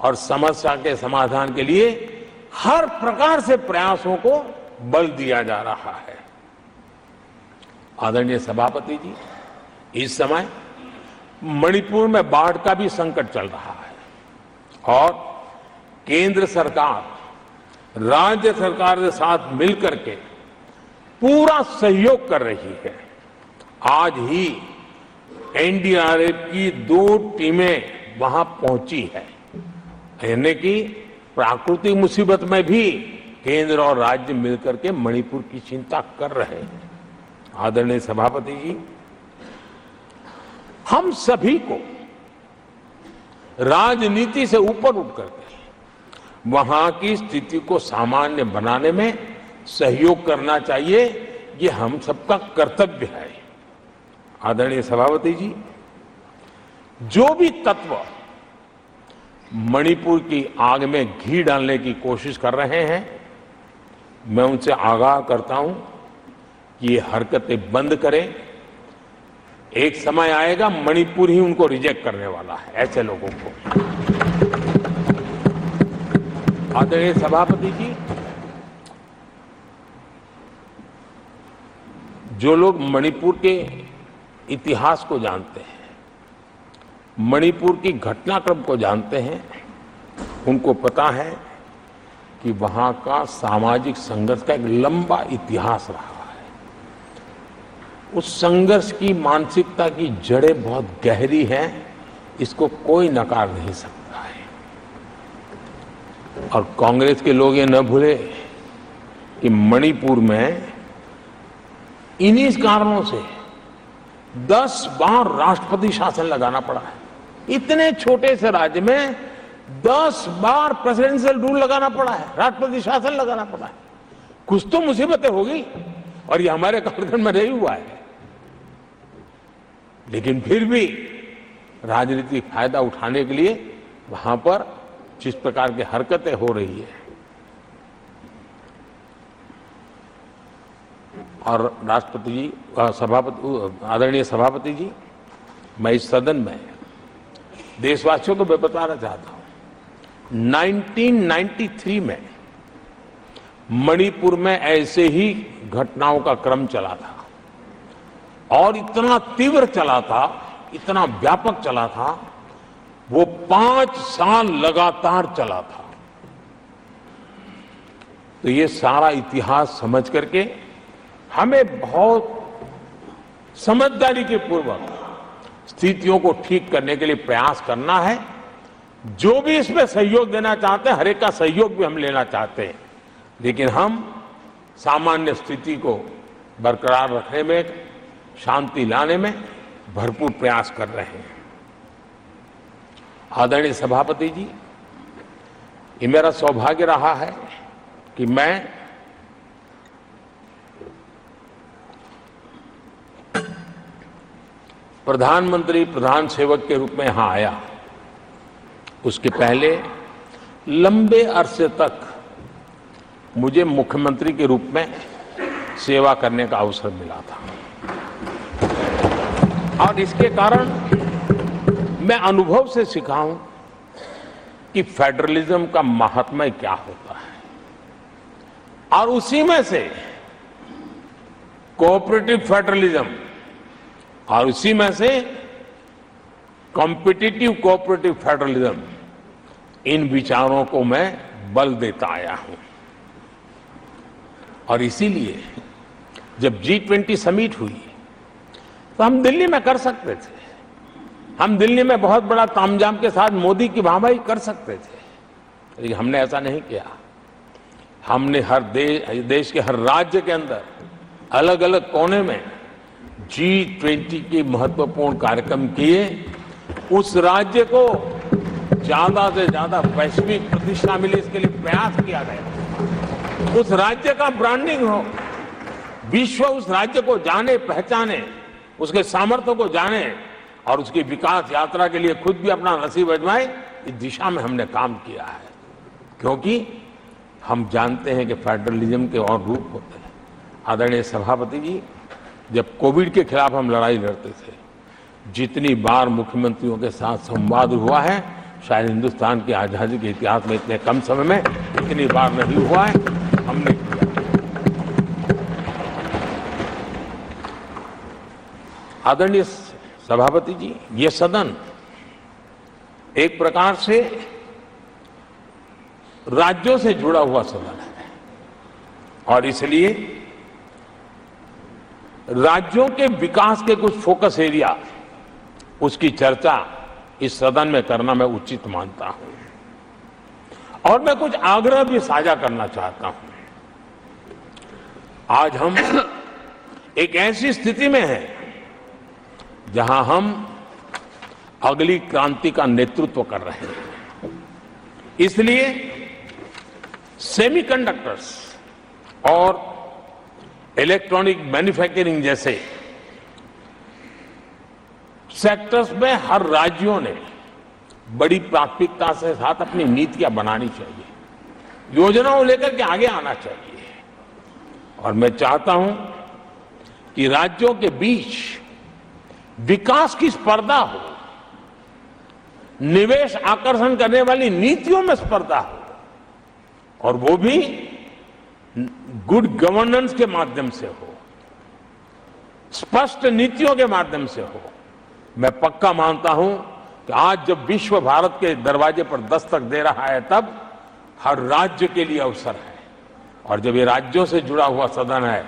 और समस्या के समाधान के लिए हर प्रकार से प्रयासों को बल दिया जा रहा है। आदरणीय सभापति जी, इस समय मणिपुर में बाढ़ का भी संकट चल रहा है और केंद्र सरकार राज्य सरकार के साथ मिलकर के पूरा सहयोग कर रही है। आज ही एनडीआरएफ की 2 टीमें वहां पहुंची है, यानी कि प्राकृतिक मुसीबत में भी केंद्र और राज्य मिलकर के मणिपुर की चिंता कर रहे हैं। आदरणीय सभापति जी, हम सभी को राजनीति से ऊपर उठ करके वहां की स्थिति को सामान्य बनाने में सहयोग करना चाहिए, ये हम सबका कर्तव्य है। आदरणीय सभापति जी, जो भी तत्व मणिपुर की आग में घी डालने की कोशिश कर रहे हैं, मैं उनसे आगाह करता हूं कि ये हरकतें बंद करें। एक समय आएगा मणिपुर ही उनको रिजेक्ट करने वाला है, ऐसे लोगों को। आदरणीय सभापति जी, जो लोग मणिपुर के इतिहास को जानते हैं, मणिपुर की घटनाक्रम को जानते हैं, उनको पता है कि वहां का सामाजिक संघर्ष का एक लंबा इतिहास रहा है। उस संघर्ष की मानसिकता की जड़ें बहुत गहरी हैं, इसको कोई नकार नहीं सकता है। और कांग्रेस के लोग ये न भूले कि मणिपुर में इन्हीं कारणों से 10 बार राष्ट्रपति शासन लगाना पड़ा है। इतने छोटे से राज्य में 10 बार प्रेसिडेंशियल रूल लगाना पड़ा है, राष्ट्रपति शासन लगाना पड़ा है। कुछ तो मुसीबतें होगी और ये हमारे कालखंड में नहीं हुआ है, लेकिन फिर भी राजनीतिक फायदा उठाने के लिए वहां पर जिस प्रकार की हरकतें हो रही है, और राष्ट्रपति जी, आदरणीय सभापति जी, मैं इस सदन में देशवासियों को मैं बताना चाहता हूं, 1993 में मणिपुर में ऐसे ही घटनाओं का क्रम चला था और इतना तीव्र चला था, इतना व्यापक चला था, वो 5 साल लगातार चला था। तो ये सारा इतिहास समझ करके हमें बहुत समझदारी के पूर्वक स्थितियों को ठीक करने के लिए प्रयास करना है। जो भी इसमें सहयोग देना चाहते हैं, हर एक का सहयोग भी हम लेना चाहते हैं, लेकिन हम सामान्य स्थिति को बरकरार रखने में, शांति लाने में भरपूर प्रयास कर रहे हैं। आदरणीय सभापति जी, ये मेरा सौभाग्य रहा है कि मैं प्रधानमंत्री प्रधान सेवक के रूप में यहां आया। उसके पहले लंबे अरसे तक मुझे मुख्यमंत्री के रूप में सेवा करने का अवसर मिला था और इसके कारण मैं अनुभव से सीखा हूं कि फेडरलिज्म का महात्म्य क्या होता है और उसी में से कोऑपरेटिव फेडरलिज्म और उसी में से कॉम्पिटिटिव कोऑपरेटिव फेडरलिज्म, इन विचारों को मैं बल देता आया हूं। और इसीलिए जब G20 समिट हुई तो हम दिल्ली में कर सकते थे, हम दिल्ली में बहुत बड़ा तामझाम के साथ मोदी की वाहवाही कर सकते थे, लेकिन हमने ऐसा नहीं किया। हमने हर देश के हर राज्य के अंदर अलग अलग कोने में G20 के महत्वपूर्ण कार्यक्रम किए। उस राज्य को ज्यादा से ज्यादा वैश्विक प्रतिष्ठा मिले, इसके लिए प्रयास किया गया। उस राज्य का ब्रांडिंग हो, विश्व उस राज्य को जाने पहचाने, उसके सामर्थ्य को जाने और उसकी विकास यात्रा के लिए खुद भी अपना नसीब आजमाए, इस दिशा में हमने काम किया है। क्योंकि हम जानते हैं कि फेडरलिज्म के और रूप होते हैं। आदरणीय सभापति जी, जब कोविड के खिलाफ हम लड़ाई लड़ते थे, जितनी बार मुख्यमंत्रियों के साथ संवाद हुआ है, शायद हिंदुस्तान की आजादी के इतिहास में इतने कम समय में इतनी बार नहीं हुआ है, हमने किया। आदरणीय सभापति जी, ये सदन एक प्रकार से राज्यों से जुड़ा हुआ सदन है और इसलिए राज्यों के विकास के कुछ फोकस एरिया, उसकी चर्चा इस सदन में करना मैं उचित मानता हूं और मैं कुछ आग्रह भी साझा करना चाहता हूं। आज हम एक ऐसी स्थिति में हैं जहां हम अगली क्रांति का नेतृत्व कर रहे हैं। इसलिए सेमीकंडक्टर्स और इलेक्ट्रॉनिक मैन्युफैक्चरिंग जैसे सेक्टर्स में हर राज्यों ने बड़ी प्राथमिकता से साथ अपनी नीतियां बनानी चाहिए, योजनाओं लेकर के आगे आना चाहिए। और मैं चाहता हूं कि राज्यों के बीच विकास की स्पर्धा हो, निवेश आकर्षण करने वाली नीतियों में स्पर्धा हो और वो भी गुड गवर्नेंस के माध्यम से हो, स्पष्ट नीतियों के माध्यम से हो। मैं पक्का मानता हूं कि आज जब विश्व भारत के दरवाजे पर दस्तक दे रहा है, तब हर राज्य के लिए अवसर है। और जब ये राज्यों से जुड़ा हुआ सदन है,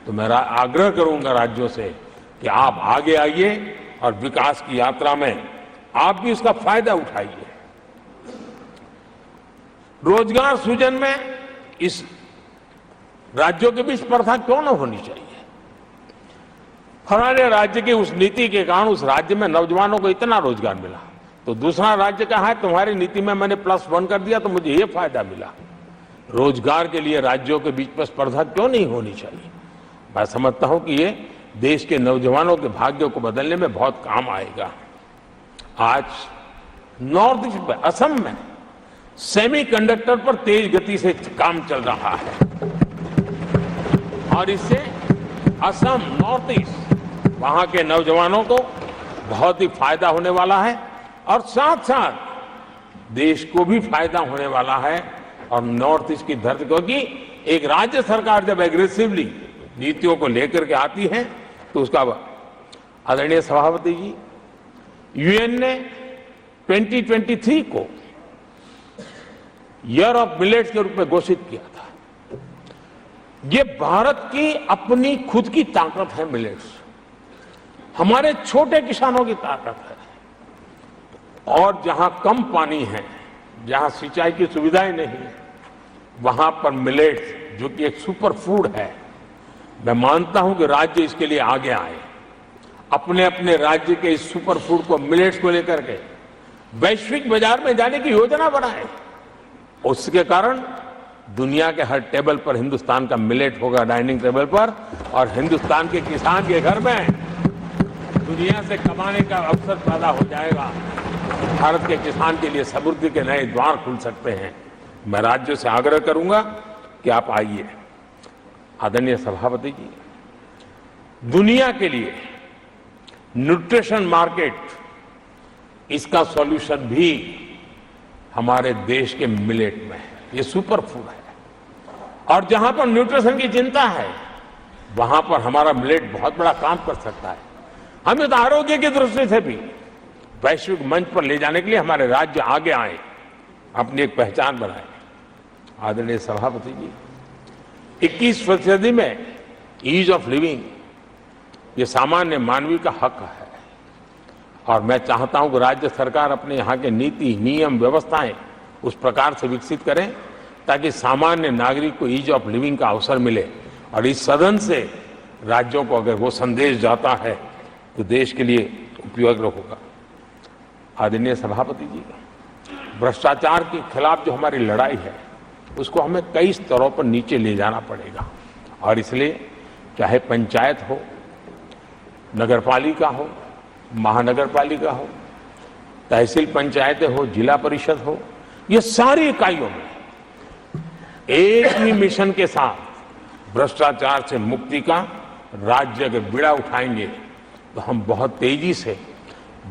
तो मैं आग्रह करूंगा राज्यों से कि आप आगे आइए और विकास की यात्रा में आप भी उसका फायदा उठाइए। रोजगार सृजन में इस राज्यों के बीच स्पर्धा क्यों न होनी चाहिए। फलाने राज्य की उस नीति के कारण उस राज्य में नौजवानों को इतना रोजगार मिला, तो दूसरा राज्य कहा है तुम्हारी नीति में मैंने +1 कर दिया तो मुझे ये फायदा मिला। रोजगार के लिए राज्यों के बीच में स्पर्धा क्यों नहीं होनी चाहिए। मैं समझता हूं कि ये देश के नौजवानों के भाग्यों को बदलने में बहुत काम आएगा। आज नॉर्थ ईस्ट में, असम में सेमीकंडक्टर पर तेज गति से काम चल रहा है और इससे असम, नॉर्थ ईस्ट, वहां के नौजवानों को बहुत ही फायदा होने वाला है और साथ साथ देश को भी फायदा होने वाला है। और नॉर्थ ईस्ट की धरती, क्योंकि एक राज्य सरकार जब एग्रेसिवली नीतियों को लेकर के आती है तो उसका, आदरणीय सभापति जी, यूएन ने 2023 को ईयर ऑफ मिलेट्स के रूप में घोषित किया था। ये भारत की अपनी खुद की ताकत है। मिलेट्स हमारे छोटे किसानों की ताकत है और जहां कम पानी है, जहां सिंचाई की सुविधाएं नहीं, वहां पर मिलेट्स, जो कि एक सुपर फूड है, मैं मानता हूं कि राज्य इसके लिए आगे आए अपने अपने राज्य के इस सुपर फूड को, मिलेट्स को लेकर के वैश्विक बाजार में जाने की योजना बनाए। उसके कारण दुनिया के हर टेबल पर हिंदुस्तान का मिलेट होगा, डाइनिंग टेबल पर, और हिंदुस्तान के किसान के घर में दुनिया से कमाने का अवसर पैदा हो जाएगा। भारत के किसान के लिए समृद्धि के नए द्वार खुल सकते हैं। मैं राज्यों से आग्रह करूंगा कि आप आइए। आदरणीय सभापति जी, दुनिया के लिए न्यूट्रिशन मार्केट, इसका सॉल्यूशन भी हमारे देश के मिलेट में है। ये सुपर फूड है, और जहां पर न्यूट्रिशन की चिंता है वहां पर हमारा मिलेट बहुत बड़ा काम कर सकता है। हमें तो आरोग्य की दृष्टि से भी वैश्विक मंच पर ले जाने के लिए हमारे राज्य आगे आए, अपनी एक पहचान बनाए। आदरणीय सभापति जी, 21वीं सदी में ईज ऑफ लिविंग ये सामान्य मानवीय का हक है, और मैं चाहता हूं कि राज्य सरकार अपने यहाँ के नीति, नियम, व्यवस्थाएं उस प्रकार से विकसित करें ताकि सामान्य नागरिक को ईज ऑफ लिविंग का अवसर मिले। और इस सदन से राज्यों को अगर वो संदेश जाता है तो देश के लिए उपयोगी होगा। आदरणीय सभापति जी, भ्रष्टाचार के खिलाफ जो हमारी लड़ाई है उसको हमें कई स्तरों पर नीचे ले जाना पड़ेगा, और इसलिए चाहे पंचायत हो, नगरपालिका हो, महानगर पालिका हो, तहसील पंचायतें हो, जिला परिषद हो, ये सारी इकाइयों में एक ही मिशन के साथ भ्रष्टाचार से मुक्ति का राज्य अगर बीड़ा उठाएंगे तो हम बहुत तेजी से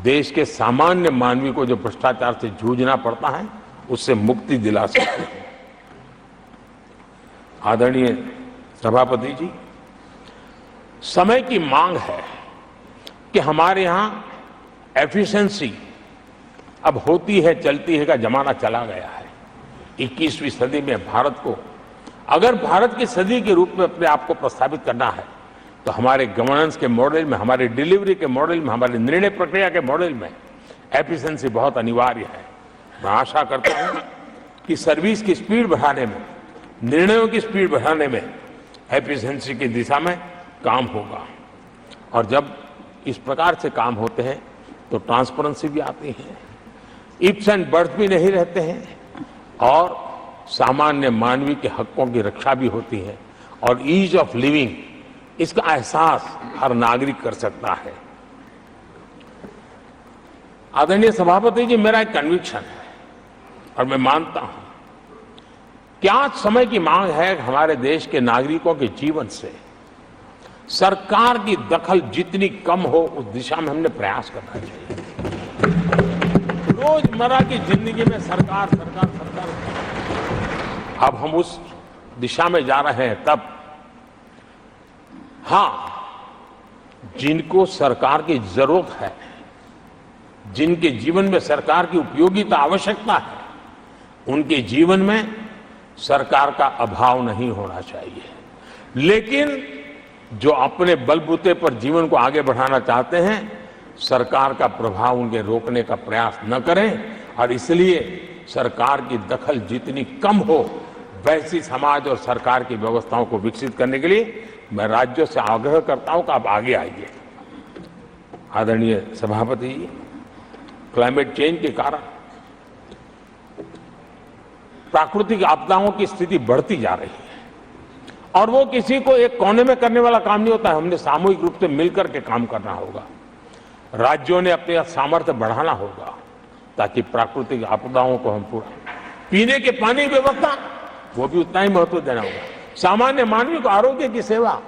देश के सामान्य मानवी को जो भ्रष्टाचार से जूझना पड़ता है उससे मुक्ति दिला सकते हैं। आदरणीय सभापति जी, समय की मांग है कि हमारे यहां एफिशिएंसी अब होती है चलती है का जमाना चला गया है। 21वीं सदी में भारत को अगर भारत की सदी के रूप में अपने आप को प्रस्थापित करना है तो हमारे गवर्नेंस के मॉडल में, हमारे डिलीवरी के मॉडल में, हमारे निर्णय प्रक्रिया के मॉडल में एफिशिएंसी बहुत अनिवार्य है। मैं आशा करता हूं कि सर्विस की स्पीड बढ़ाने में, निर्णयों की स्पीड बढ़ाने में एफिशिएंसी की दिशा में काम होगा, और जब इस प्रकार से काम होते हैं तो ट्रांसपेरेंसी भी आती है, इफ्स एंड बर्ड्स भी नहीं रहते हैं, और सामान्य मानवीय के हकों की रक्षा भी होती है, और ईज ऑफ लिविंग इसका एहसास हर नागरिक कर सकता है। आदरणीय सभापति जी, मेरा एक कन्विक्शन है और मैं मानता हूं कि आज समय की मांग है कि हमारे देश के नागरिकों के जीवन से सरकार की दखल जितनी कम हो उस दिशा में हमने प्रयास करना चाहिए। रोजमर्रा की जिंदगी में सरकार सरकार सरकार, अब हम उस दिशा में जा रहे हैं। तब हां, जिनको सरकार की जरूरत है, जिनके जीवन में सरकार की उपयोगिता आवश्यकता है, उनके जीवन में सरकार का अभाव नहीं होना चाहिए। लेकिन जो अपने बलबूते पर जीवन को आगे बढ़ाना चाहते हैं, सरकार का प्रभाव उनके रोकने का प्रयास न करें, और इसलिए सरकार की दखल जितनी कम हो वैसी समाज और सरकार की व्यवस्थाओं को विकसित करने के लिए मैं राज्यों से आग्रह करता हूं कि आप आगे आइए। आदरणीय सभापति जी, क्लाइमेट चेंज के कारण प्राकृतिक आपदाओं की स्थिति बढ़ती जा रही है, और वो किसी को एक कोने में करने वाला काम नहीं होता है। हमने सामूहिक रूप से मिलकर के काम करना होगा। राज्यों ने अपने सामर्थ्य बढ़ाना होगा ताकि प्राकृतिक आपदाओं को हम पूरा, पीने के पानी की व्यवस्था वो भी उतना ही महत्व देना होगा, सामान्य मानवीय को आरोग्य की सेवा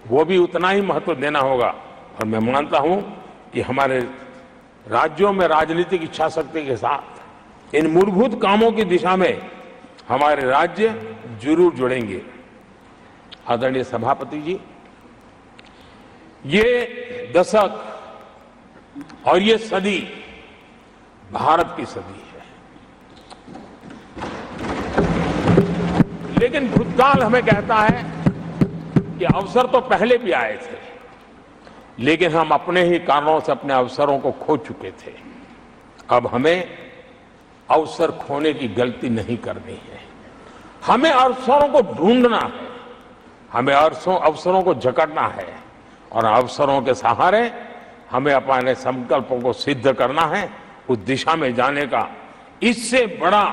वो भी उतना ही महत्व देना होगा। और मैं मानता हूं कि हमारे राज्यों में राजनीतिक इच्छा शक्ति के साथ इन मूलभूत कामों की दिशा में हमारे राज्य जरूर जुड़ेंगे। आदरणीय सभापति जी, ये दशक और ये सदी भारत की सदी है, लेकिन भूतकाल हमें कहता है कि अवसर तो पहले भी आए थे, लेकिन हम अपने ही कारणों से अपने अवसरों को खो चुके थे। अब हमें अवसर खोने की गलती नहीं करनी है। हमें अवसरों को ढूंढना है, हमें अवसरों को जकड़ना है, और अवसरों के सहारे हमें अपने संकल्पों को सिद्ध करना है, उस दिशा में जाने का इससे बड़ा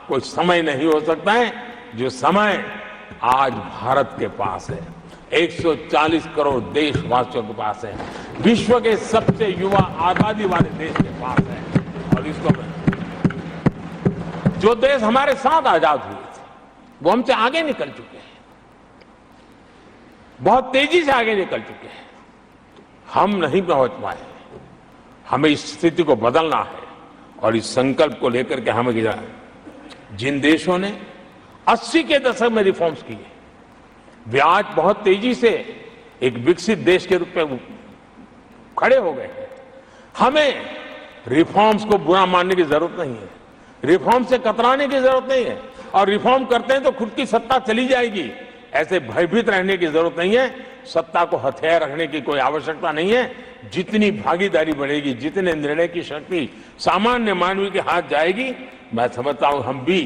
कोई समय नहीं हो सकता है जो समय आज भारत के पास है। 140 करोड़ देशवासियों के पास है, विश्व के सबसे युवा आबादी वाले देश के पास है। और इसको जो देश हमारे साथ आजाद हुए थे वो हमसे आगे निकल चुके हैं, बहुत तेजी से आगे निकल चुके हैं। हम नहीं पहुंच पाए, हमें इस स्थिति को बदलना है और इस संकल्प को लेकर के हमें जिन देशों ने 80 के दशक में रिफॉर्म्स किए, वे आज बहुत तेजी से एक विकसित देश के रूप में खड़े हो गए हैं। हमें रिफॉर्म्स को बुरा मानने की जरूरत नहीं है, रिफॉर्म से कतराने की जरूरत नहीं है, और रिफॉर्म करते हैं तो खुद की सत्ता चली जाएगी ऐसे भयभीत रहने की जरूरत नहीं है। सत्ता को हथियार रखने की कोई आवश्यकता नहीं है। जितनी भागीदारी बढ़ेगी, जितने निर्णय की शक्ति सामान्य मानवी के हाथ जाएगी, मैं समझता हूं हम भी,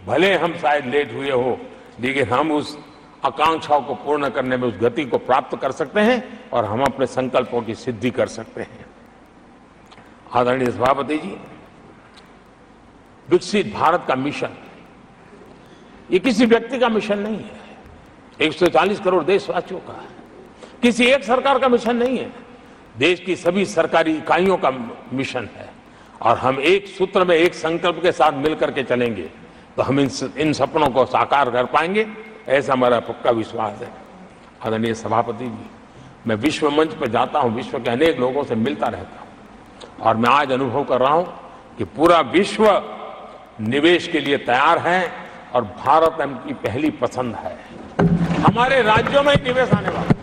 भले हम शायद लेट हुए हो, लेकिन हम उस आकांक्षाओं को पूर्ण करने में उस गति को प्राप्त कर सकते हैं और हम अपने संकल्पों की सिद्धि कर सकते हैं। आदरणीय सभापति जी, विकसित भारत का मिशन ये किसी व्यक्ति का मिशन नहीं है, 140 करोड़ देशवासियों का है, किसी एक सरकार का मिशन नहीं है, देश की सभी सरकारी इकाइयों का मिशन है। और हम एक सूत्र में, एक संकल्प के साथ मिलकर के चलेंगे तो हम इन सपनों को साकार कर पाएंगे, ऐसा हमारा पक्का विश्वास है। आदरणीय सभापति जी, मैं विश्व मंच पर जाता हूं, विश्व के अनेक लोगों से मिलता रहता हूं और मैं आज अनुभव कर रहा हूं कि पूरा विश्व निवेश के लिए तैयार है और भारत उनकी पहली पसंद है। हमारे राज्यों में निवेश आने वाला,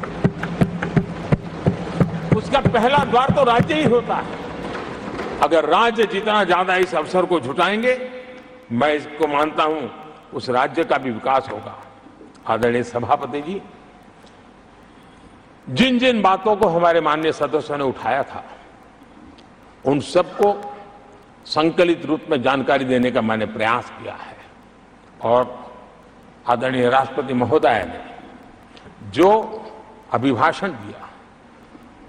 उसका पहला द्वार तो राज्य ही होता है। अगर राज्य जितना ज्यादा इस अवसर को जुटाएंगे, मैं इसको मानता हूं उस राज्य का भी विकास होगा। आदरणीय सभापति जी, जिन जिन बातों को हमारे माननीय सदस्यों ने उठाया था, उन सबको संकलित रूप में जानकारी देने का मैंने प्रयास किया है। और आदरणीय राष्ट्रपति महोदय ने जो अभिभाषण दिया,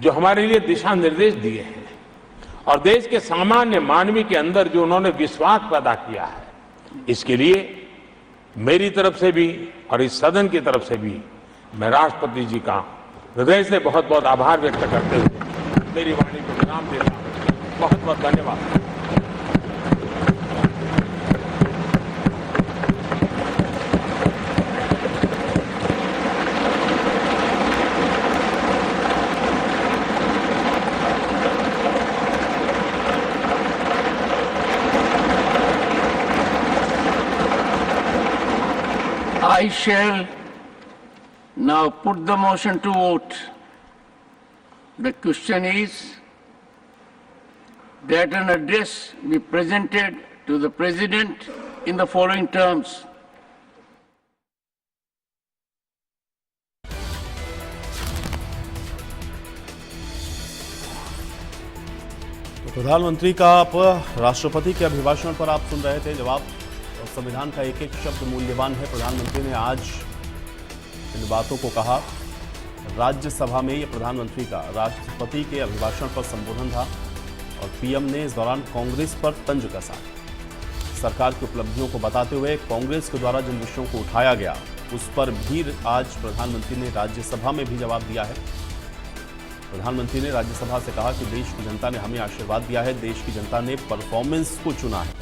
जो हमारे लिए दिशा निर्देश दिए हैं और देश के सामान्य मानवी के अंदर जो उन्होंने विश्वास पैदा किया है, इसके लिए मेरी तरफ से भी और इस सदन की तरफ से भी मैं राष्ट्रपति जी का हृदय से बहुत बहुत आभार व्यक्त करते हुए मेरी वाणी को विराम देता हूं। बहुत बहुत धन्यवाद। I shall now put the motion to vote. The question is that an address be presented to the President in the following terms. प्रधानमंत्री का राष्ट्रपति के अभिभाषण पर आप सुन रहे थे जवाब। संविधान का एक एक शब्द मूल्यवान है। प्रधानमंत्री ने आज इन बातों को कहा। राज्यसभा में ये प्रधानमंत्री का राष्ट्रपति के अभिभाषण पर संबोधन था और पीएम ने इस दौरान कांग्रेस पर तंज कसा। सरकार की उपलब्धियों को बताते हुए कांग्रेस के द्वारा जिन विषयों को उठाया गया उस पर भी आज प्रधानमंत्री ने राज्यसभा में भी जवाब दिया है। प्रधानमंत्री ने राज्यसभा से कहा कि देश की जनता ने हमें आशीर्वाद दिया है, देश की जनता ने परफॉर्मेंस को चुना है।